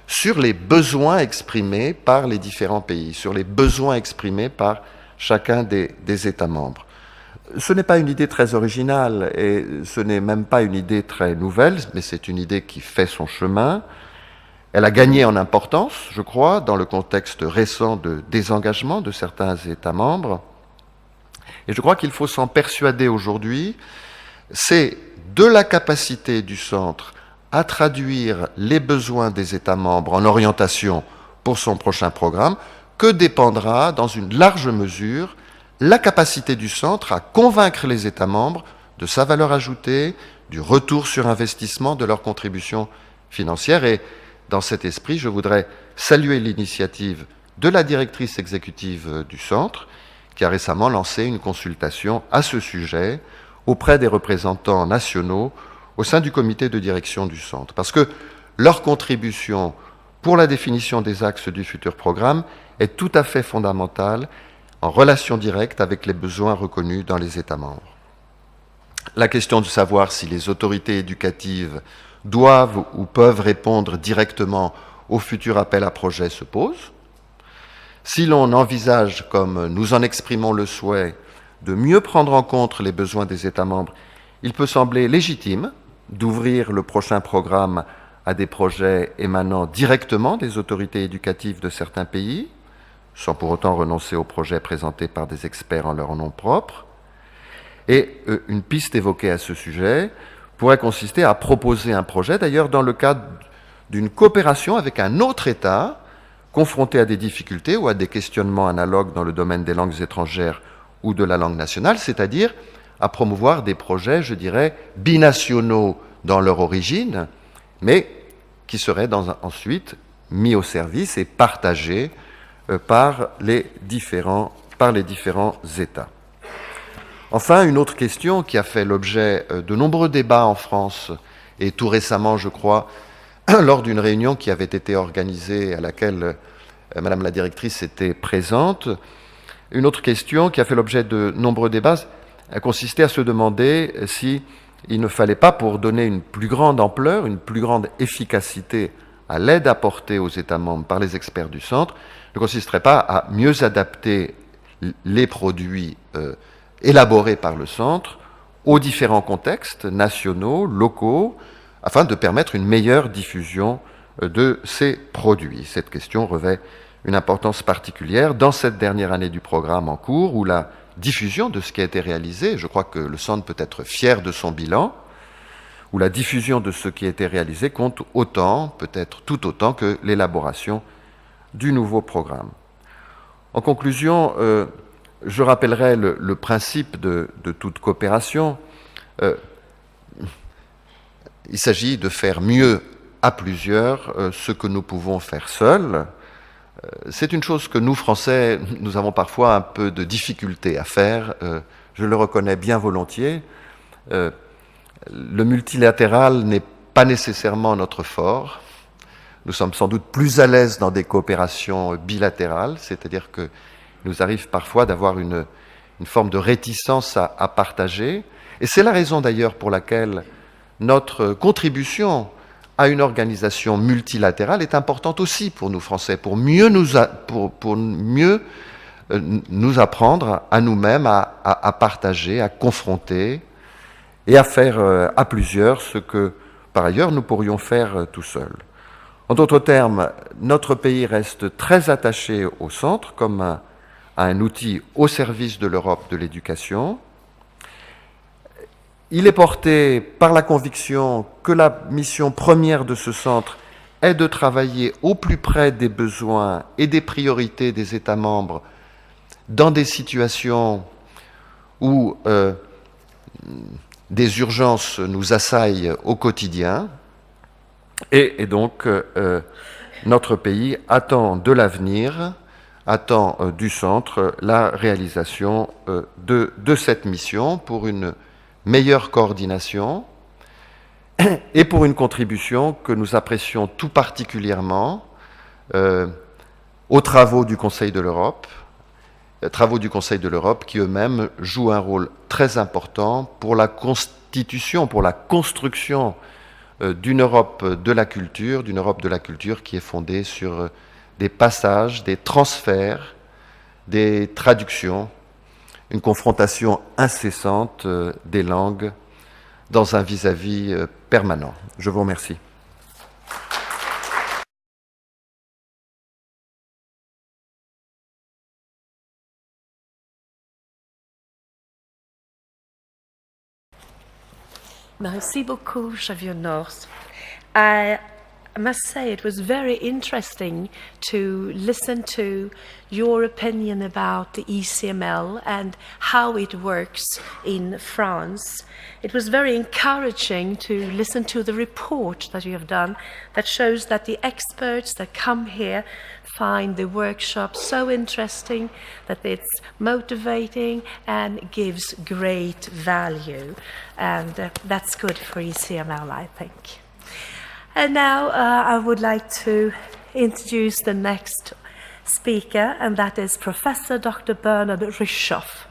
sur les besoins exprimés par les différents pays, sur les besoins exprimés par chacun des États membres. Ce n'est pas une idée très originale et ce n'est même pas une idée très nouvelle, mais c'est une idée qui fait son chemin. Elle a gagné en importance, je crois, dans le contexte récent de désengagement de certains États membres. Et je crois qu'il faut s'en persuader aujourd'hui. C'est de la capacité du centre à traduire les besoins des États membres en orientation pour son prochain programme que dépendra, dans une large mesure, la capacité du centre à convaincre les États membres de sa valeur ajoutée, du retour sur investissement de leur contribution financière. Et dans cet esprit, je voudrais saluer l'initiative de la directrice exécutive du centre, qui a récemment lancé une consultation à ce sujet auprès des représentants nationaux au sein du comité de direction du centre, parce que leur contribution pour la définition des axes du futur programme est tout à fait fondamentale, en relation directe avec les besoins reconnus dans les États membres. La question de savoir si les autorités éducatives doivent ou peuvent répondre directement au futur appel à projet se pose. Si l'on envisage, comme nous en exprimons le souhait, de mieux prendre en compte les besoins des États membres, il peut sembler légitime d'ouvrir le prochain programme à des projets émanant directement des autorités éducatives de certains pays, sans pour autant renoncer aux projets présentés par des experts en leur nom propre. Et une piste évoquée à ce sujet pourrait consister à proposer un projet, d'ailleurs dans le cadre d'une coopération avec un autre État confronté à des difficultés ou à des questionnements analogues dans le domaine des langues étrangères ou de la langue nationale, c'est-à-dire à promouvoir des projets, je dirais, binationaux dans leur origine, mais qui seraient ensuite mis au service et partagés par les différents États. Enfin, une autre question qui a fait l'objet de nombreux débats en France, et tout récemment, je crois, lors d'une réunion qui avait été organisée à laquelle Madame la directrice était présente, une autre question qui a fait l'objet de nombreux débats a consisté à se demander si il ne fallait pas, pour donner une plus grande ampleur, une plus grande efficacité à l'aide apportée aux États membres par les experts du centre, ne consisterait pas à mieux adapter les produits élaborés par le centre aux différents contextes nationaux, locaux, afin de permettre une meilleure diffusion de ces produits. Cette question revêt une importance particulière dans cette dernière année du programme en cours, où la diffusion de ce qui a été réalisé, je crois que le centre peut être fier de son bilan, où la diffusion de ce qui a été réalisé compte autant, peut-être tout autant, que l'élaboration du nouveau programme. En conclusion, je rappellerai le principe de toute coopération. Il s'agit de faire mieux à plusieurs ce que nous pouvons faire seuls. C'est une chose que nous, Français, nous avons parfois un peu de difficulté à faire. Je le reconnais bien volontiers. Le multilatéral n'est pas nécessairement notre fort. Nous sommes sans doute plus à l'aise dans des coopérations bilatérales, c'est-à-dire que nous arrive parfois d'avoir une forme de réticence à partager. Et c'est la raison d'ailleurs pour laquelle notre contribution à une organisation multilatérale est importante aussi pour nous Français, pour mieux nous apprendre à nous-mêmes à partager, à confronter et à faire à plusieurs ce que par ailleurs nous pourrions faire tout seuls. En d'autres termes, notre pays reste très attaché au centre comme à un outil au service de l'Europe de l'éducation. Il est porté par la conviction que la mission première de ce centre est de travailler au plus près des besoins et des priorités des États membres dans des situations où des urgences nous assaillent au quotidien. Et donc, notre pays attend de l'avenir, attend du centre la réalisation de cette mission pour une meilleure coordination et pour une contribution que nous apprécions tout particulièrement aux travaux du Conseil de l'Europe, qui eux-mêmes jouent un rôle très important pour la constitution, pour la construction d'une Europe de la culture qui est fondée sur des passages, des transferts, des traductions, une confrontation incessante des langues dans un vis-à-vis permanent. Je vous remercie. Merci beaucoup, Xavier North. I must say it was very interesting to listen to your opinion about the ECML and how it works in France. It was very encouraging to listen to the report that you have done that shows that the experts that come here find the workshop so interesting, that it's motivating and gives great value. And that's good for ECML, I think. And now I would like to introduce the next speaker, and that is Professor Dr. Bernard Rischoff.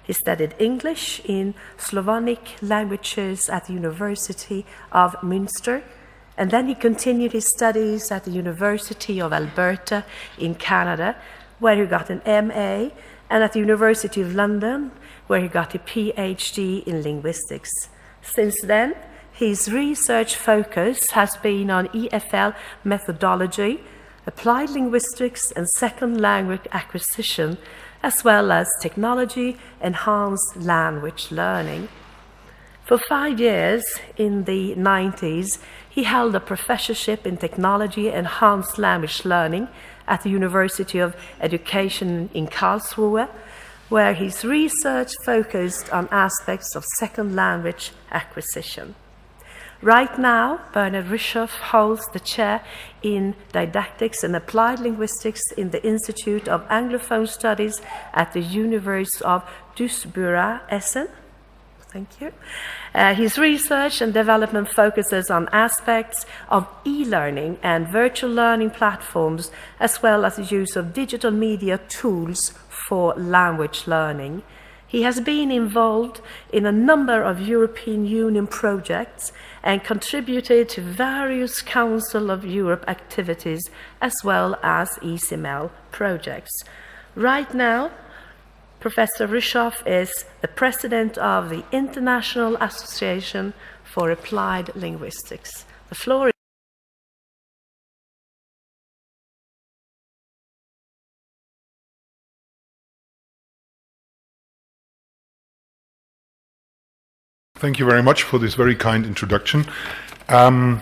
He studied English in Slavonic languages at the University of Münster, and then he continued his studies at the University of Alberta in Canada, where he got an MA, and at the University of London, where he got a PhD in linguistics. Since then, his research focus has been on EFL methodology, applied linguistics, and second language acquisition, as well as technology-enhanced language learning. For 5 years in the 90s, he held a professorship in technology-enhanced language learning at the University of Education in Karlsruhe, where his research focused on aspects of second language acquisition. Right now, Bernard Rischoff holds the chair in Didactics and Applied Linguistics in the Institute of Anglophone Studies at the University of Duisburg-Essen. Thank you. His research and development focuses on aspects of e-learning and virtual learning platforms, as well as the use of digital media tools for language learning. He has been involved in a number of European Union projects and contributed to various Council of Europe activities as well as ECML projects. Right now, Professor Rischoff is the president of the International Association for Applied Linguistics. The floor is Thank you very much for this very kind introduction. I'm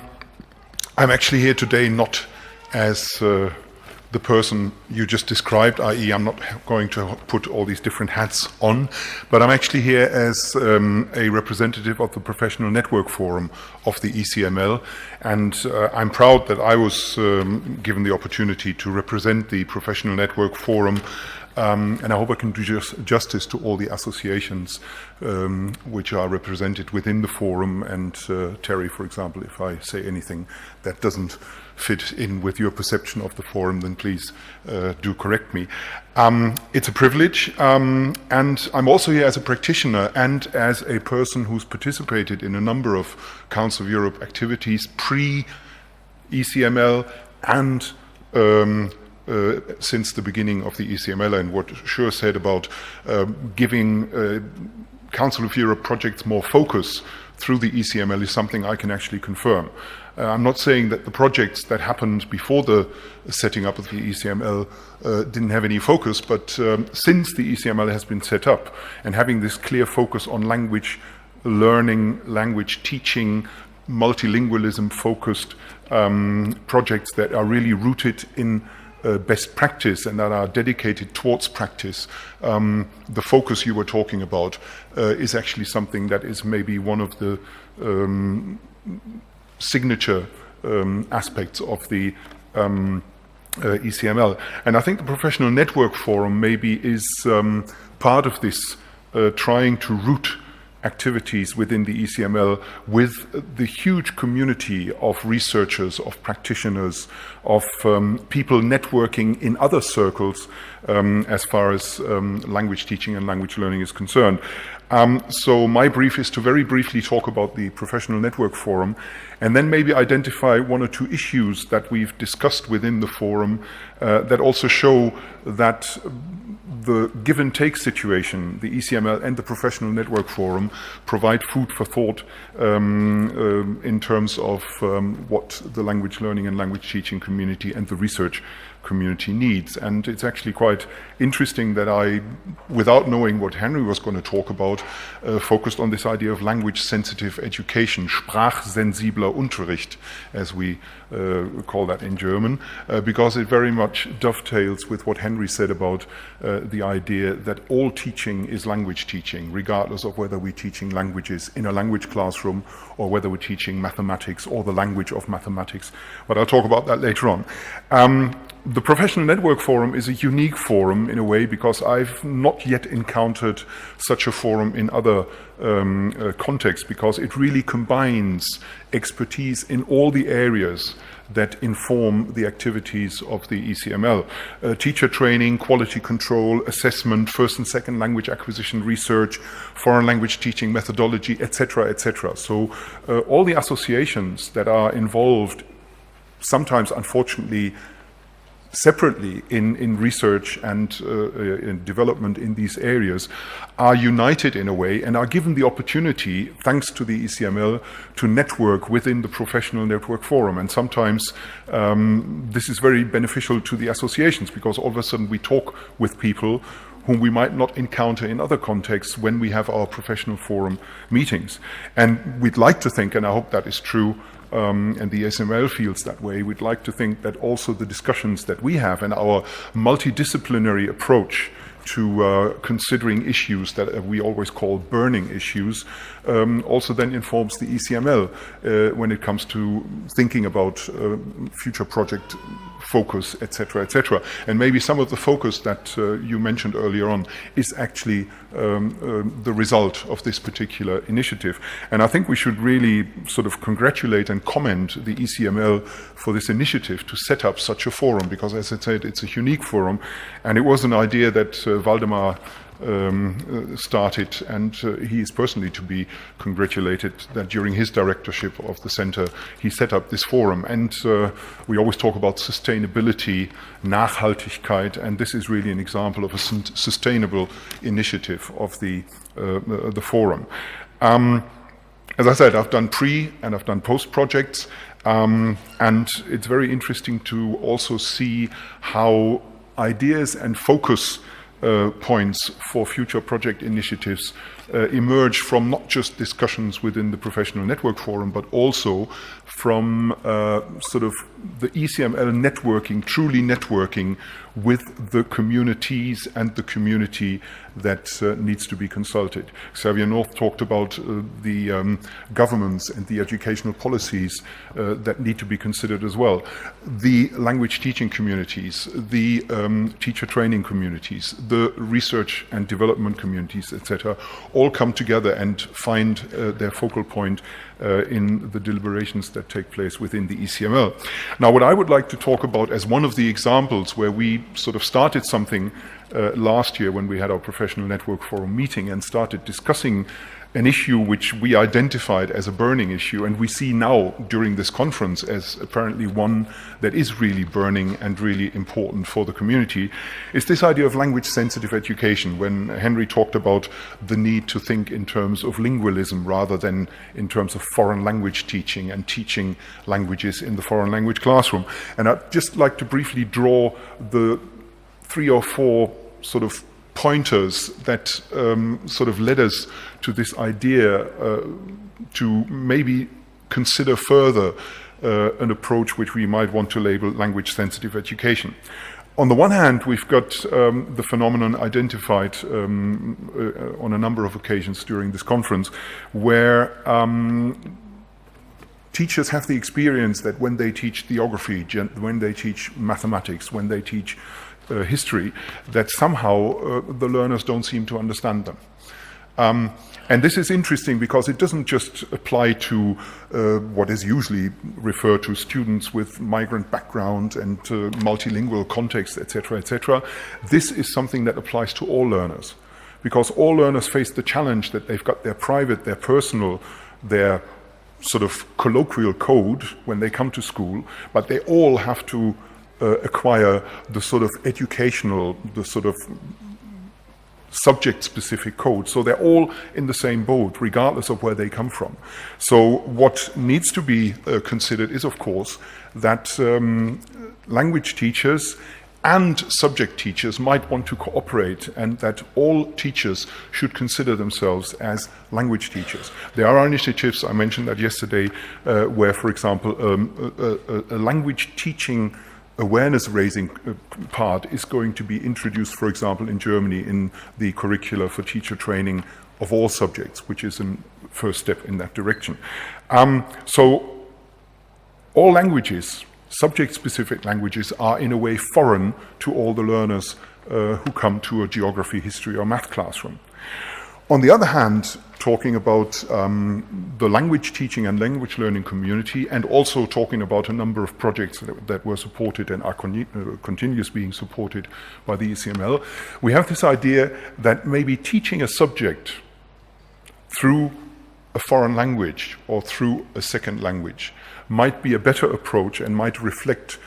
actually here today not as the person you just described, i.e. I'm not going to put all these different hats on, but I'm actually here as a representative of the Professional Network Forum of the ECML, and I'm proud that I was given the opportunity to represent the Professional Network Forum. And I hope I can do justice to all the associations which are represented within the forum. And Terry, for example, if I say anything that doesn't fit in with your perception of the forum, then please do correct me. It's a privilege, and I'm also here as a practitioner and as a person who's participated in a number of Council of Europe activities pre-ECML and since the beginning of the ECML, and what Sjur said about giving Council of Europe projects more focus through the ECML is something I can actually confirm. I'm not saying that the projects that happened before the setting up of the ECML didn't have any focus, but since the ECML has been set up and having this clear focus on language learning, language teaching, multilingualism focused projects that are really rooted in best practice and that are dedicated towards practice. The focus you were talking about is actually something that is maybe one of the signature aspects of the ECML. And I think the Professional Network Forum maybe is part of this trying to root activities within the ECML with the huge community of researchers, of practitioners, of people networking in other circles as far as language teaching and language learning is concerned. So my brief is to very briefly talk about the Professional Network Forum and then maybe identify one or two issues that we've discussed within the forum that also show that the give and take situation, the ECML and the Professional Network Forum provide food for thought in terms of what the language learning and language teaching community and the research community needs. And it's actually quite interesting that I, without knowing what Henry was going to talk about, focused on this idea of language-sensitive education, sprachsensibler Unterricht, as we call that in German, because it very much dovetails with what Henry said about the idea that all teaching is language teaching, regardless of whether we're teaching languages in a language classroom or whether we're teaching mathematics or the language of mathematics. But I'll talk about that later on. The Professional Network Forum is a unique forum in a way because I've not yet encountered such a forum in other contexts, because it really combines expertise in all the areas that inform the activities of the ECML. Teacher training, quality control, assessment, first and second language acquisition research, foreign language teaching methodology, etc., etc. So all the associations that are involved, sometimes unfortunately separately in research and in development in these areas, are united in a way and are given the opportunity, thanks to the ECML, to network within the Professional Network Forum. And sometimes this is very beneficial to the associations, because all of a sudden we talk with people whom we might not encounter in other contexts when we have our professional forum meetings. And we'd like to think, and I hope that is true, and the ECML feels that way, we'd like to think that also the discussions that we have and our multidisciplinary approach to considering issues that we always call burning issues, also then informs the ECML when it comes to thinking about future project focus, etc., etc. And maybe some of the focus that you mentioned earlier on is actually the result of this particular initiative. And I think we should really sort of congratulate and commend the ECML for this initiative to set up such a forum, because as I said, it's a unique forum, and it was an idea that Waldemar started, and he is personally to be congratulated that during his directorship of the center he set up this forum. And we always talk about sustainability, Nachhaltigkeit, and this is really an example of a sustainable initiative of the forum. As I said, I've done pre and I've done post projects, and it's very interesting to also see how ideas and focus points for future project initiatives emerge from not just discussions within the Professional Network Forum, but also from sort of the ECML networking, truly networking with the communities and the community that needs to be consulted. Xavier North talked about the governments and the educational policies that need to be considered as well. The language teaching communities, the teacher training communities, the research and development communities, etc., all come together and find their focal point in the deliberations that take place within the ECML. Now, what I would like to talk about as one of the examples where we sort of started something last year when we had our Professional Network Forum meeting and started discussing an issue which we identified as a burning issue, and we see now during this conference as apparently one that is really burning and really important for the community, is this idea of language-sensitive education, when Henry talked about the need to think in terms of lingualism rather than in terms of foreign language teaching and teaching languages in the foreign language classroom. And I'd just like to briefly draw the 3 or 4 sort of pointers that sort of led us to this idea to maybe consider further an approach which we might want to label language-sensitive education. On the one hand, we've got the phenomenon identified on a number of occasions during this conference, where teachers have the experience that when they teach geography, when they teach mathematics, when they teach history, that somehow the learners don't seem to understand them. And this is interesting because it doesn't just apply to what is usually referred to students with migrant background and multilingual context, etc., etc. This is something that applies to all learners, because all learners face the challenge that they've got their private, their personal, their sort of colloquial code when they come to school, but they all have to acquire the sort of educational, the sort of subject-specific code. So they're all in the same boat, regardless of where they come from. So what needs to be considered is, of course, that language teachers and subject teachers might want to cooperate, and that all teachers should consider themselves as language teachers. There are initiatives, I mentioned that yesterday, where, for example, a language teaching awareness-raising part is going to be introduced, for example, in Germany in the curricula for teacher training of all subjects, which is a first step in that direction. So all languages, subject-specific languages, are in a way foreign to all the learners who come to a geography, history, or math classroom. On the other hand, talking about the language teaching and language learning community, and also talking about a number of projects that were supported and are continuous being supported by the ECML, we have this idea that maybe teaching a subject through a foreign language or through a second language might be a better approach and might reflect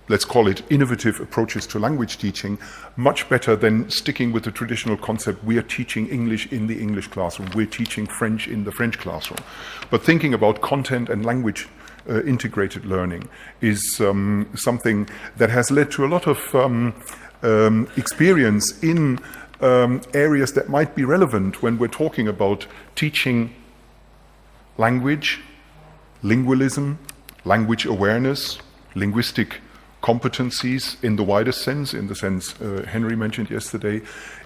let's call it innovative approaches to language teaching, much better than sticking with the traditional concept, we are teaching English in the English classroom, we're teaching French in the French classroom. But thinking about content and language integrated learning is something that has led to a lot of experience in areas that might be relevant when we're talking about teaching language, lingualism, language awareness, linguistic competencies in the widest sense, in the sense Henry mentioned yesterday,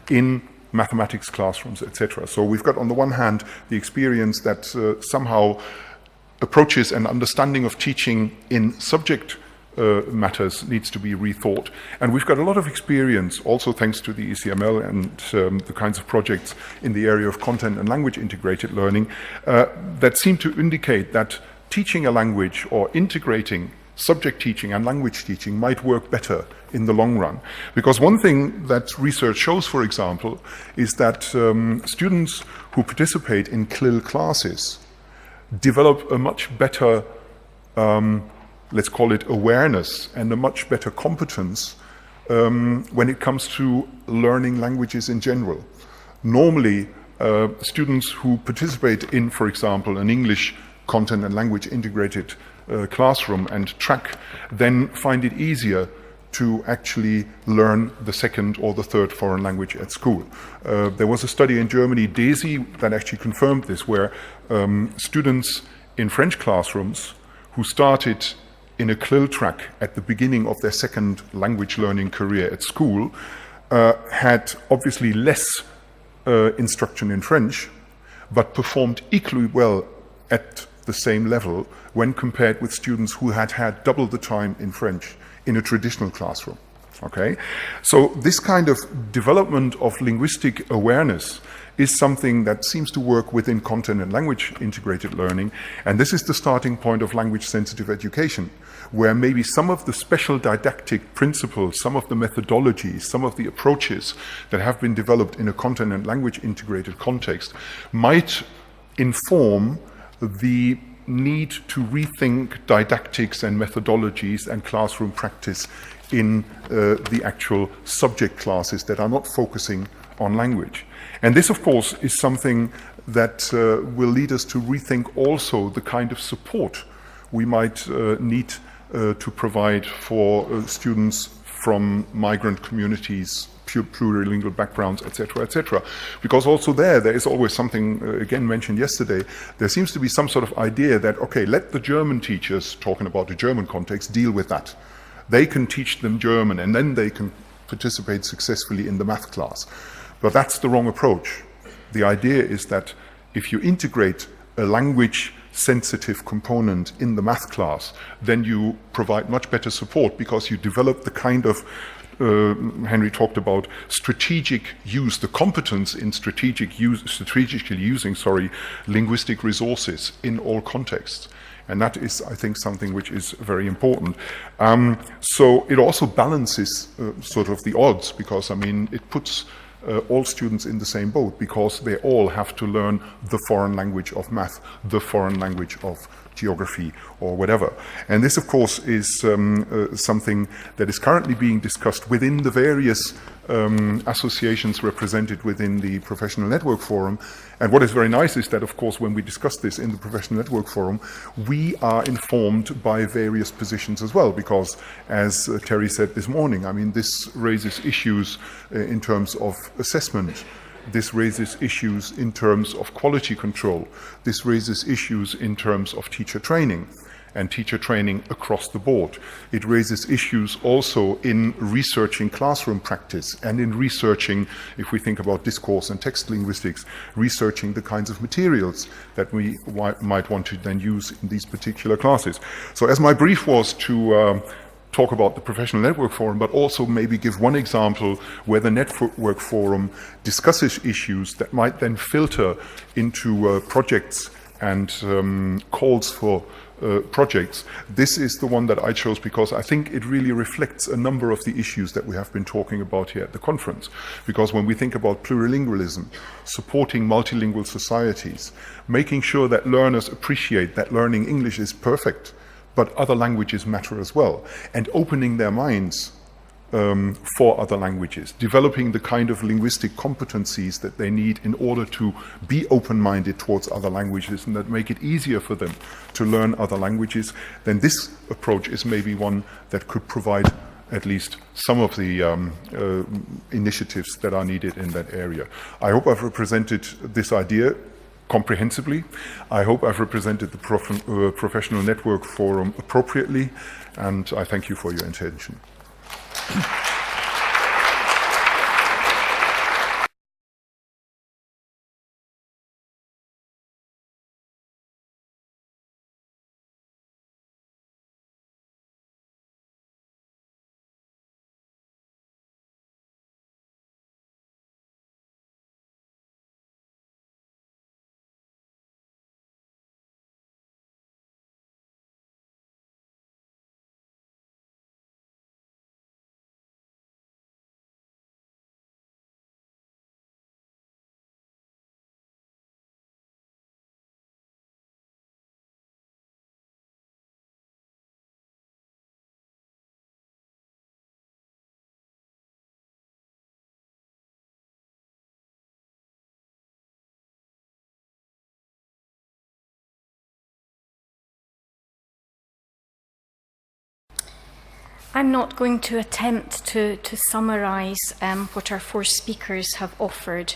in mathematics classrooms, etc. So we've got on the one hand the experience that somehow approaches and understanding of teaching in subject matters needs to be rethought. And we've got a lot of experience, also thanks to the ECML and the kinds of projects in the area of content and language integrated learning, that seem to indicate that teaching a language or integrating subject teaching and language teaching might work better in the long run. Because one thing that research shows, for example, is that students who participate in CLIL classes develop a much better, let's call it awareness, and a much better competence when it comes to learning languages in general. Normally, students who participate in, for example, an English content and language integrated classroom and track then find it easier to actually learn the second or the third foreign language at school. There was a study in Germany, DESI, that actually confirmed this, where students in French classrooms who started in a CLIL track at the beginning of their second language learning career at school had obviously less instruction in French, but performed equally well at the same level when compared with students who had had double the time in French in a traditional classroom. Okay, so this kind of development of linguistic awareness is something that seems to work within content and language integrated learning, and this is the starting point of language sensitive education, where maybe some of the special didactic principles, some of the methodologies, some of the approaches that have been developed in a content and language integrated context might inform the need to rethink didactics and methodologies and classroom practice in the actual subject classes that are not focusing on language. And this, of course, is something that will lead us to rethink also the kind of support we might need to provide for students from migrant communities, plurilingual backgrounds, etc., etc. Because also there is always something, again mentioned yesterday, there seems to be some sort of idea that, okay, let the German teachers, talking about the German context, deal with that. They can teach them German and then they can participate successfully in the math class. But that's the wrong approach. The idea is that if you integrate a language sensitive component in the math class, then you provide much better support because you develop the kind of Henry talked about strategic use, the competence in strategically using linguistic resources in all contexts. And that is, I think, something which is very important. So it also balances sort of the odds, because, I mean, it puts all students in the same boat, because they all have to learn the foreign language of math, the foreign language of geography or whatever. And this, of course, is something that is currently being discussed within the various associations represented within the Professional Network Forum. And what is very nice is that, of course, when we discuss this in the Professional Network Forum, we are informed by various positions as well, because, as Terry said this morning, I mean, this raises issues in terms of assessment. This raises issues in terms of quality control. This raises issues in terms of teacher training and teacher training across the board. It raises issues also in researching classroom practice and in researching, if we think about discourse and text linguistics, researching the kinds of materials that we might want to then use in these particular classes. So as my brief was to talk about the Professional Network Forum, but also maybe give one example where the Network Forum discusses issues that might then filter into projects and calls for projects. This is the one that I chose because I think it really reflects a number of the issues that we have been talking about here at the conference. Because when we think about plurilingualism, supporting multilingual societies, making sure that learners appreciate that learning English is perfect, but other languages matter as well, and opening their minds for other languages, developing the kind of linguistic competencies that they need in order to be open-minded towards other languages and that make it easier for them to learn other languages, then this approach is maybe one that could provide at least some of the initiatives that are needed in that area. I hope I've represented this idea comprehensively. I hope I've represented the Professional Network Forum appropriately, and I thank you for your attention. I'm not going to attempt to summarise what our four speakers have offered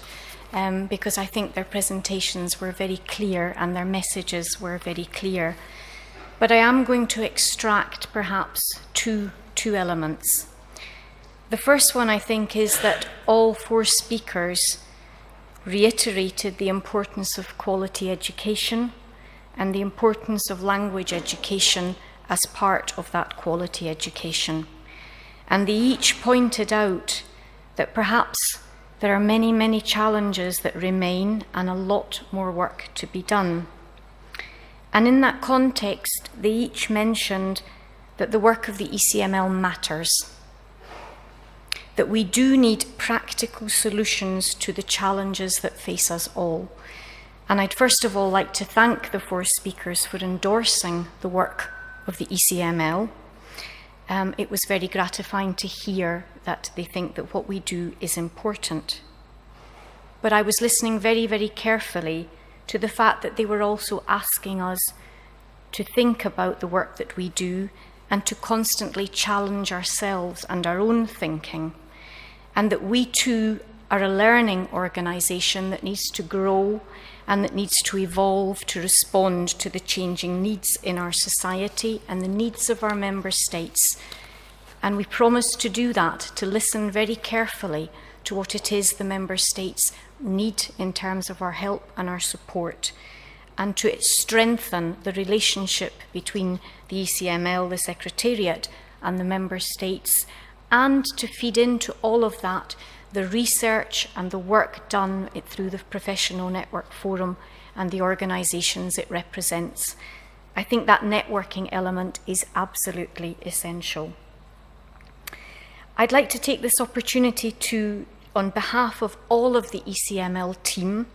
because I think their presentations were very clear and their messages were very clear. But I am going to extract perhaps two elements. The first one, I think, is that all four speakers reiterated the importance of quality education and the importance of language education as part of that quality education. And they each pointed out that perhaps there are many, many challenges that remain and a lot more work to be done. And in that context, they each mentioned that the work of the ECML matters, that we do need practical solutions to the challenges that face us all. And I'd first of all like to thank the four speakers for endorsing the work of the ECML. It was very gratifying to hear that they think that what we do is important. But I was listening very, very carefully to the fact that they were also asking us to think about the work that we do and to constantly challenge ourselves and our own thinking, and that we too are a learning organisation that needs to grow and that needs to evolve to respond to the changing needs in our society and the needs of our member states. And we promise to do that, to listen very carefully to what it is the member states need in terms of our help and our support, and to strengthen the relationship between the ECML, the Secretariat, and the member states, and to feed into all of that the research and the work done through the Professional Network Forum and the organisations it represents. I think that networking element is absolutely essential. I'd like to take this opportunity to, on behalf of all of the ECML team,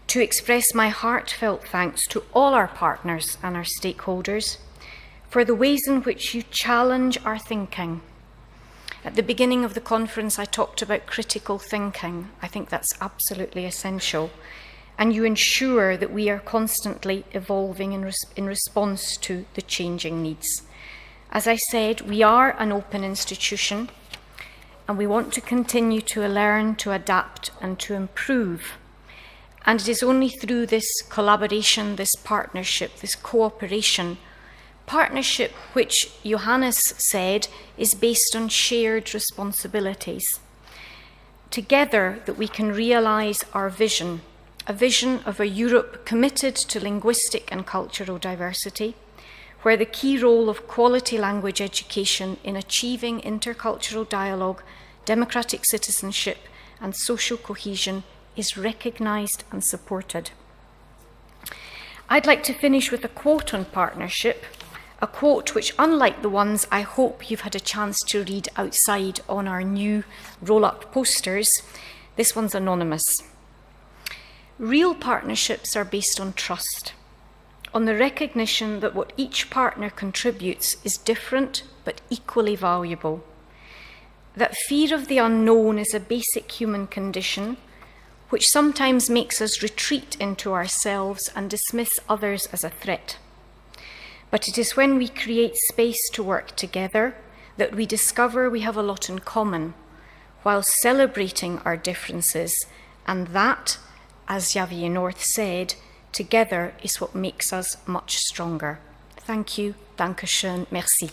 to express my heartfelt thanks to all our partners and our stakeholders for the ways in which you challenge our thinking. At the beginning of the conference, I talked about critical thinking. I think that's absolutely essential. And you ensure that we are constantly evolving in response to the changing needs. As I said, we are an open institution, and we want to continue to learn, to adapt, and to improve. And it is only through this collaboration, this partnership, this cooperation, partnership which Johannes said is based on shared responsibilities. Together that we can realise our vision, a vision of a Europe committed to linguistic and cultural diversity, where the key role of quality language education in achieving intercultural dialogue, democratic citizenship and social cohesion is recognised and supported. I'd like to finish with a quote on partnership, a quote which, unlike the ones I hope you've had a chance to read outside on our new roll-up posters, this one's anonymous. Real partnerships are based on trust, on the recognition that what each partner contributes is different but equally valuable, that fear of the unknown is a basic human condition which sometimes makes us retreat into ourselves and dismiss others as a threat. But it is when we create space to work together that we discover we have a lot in common, while celebrating our differences, and that, as Xavier North said, together is what makes us much stronger. Thank you, danke schön, merci.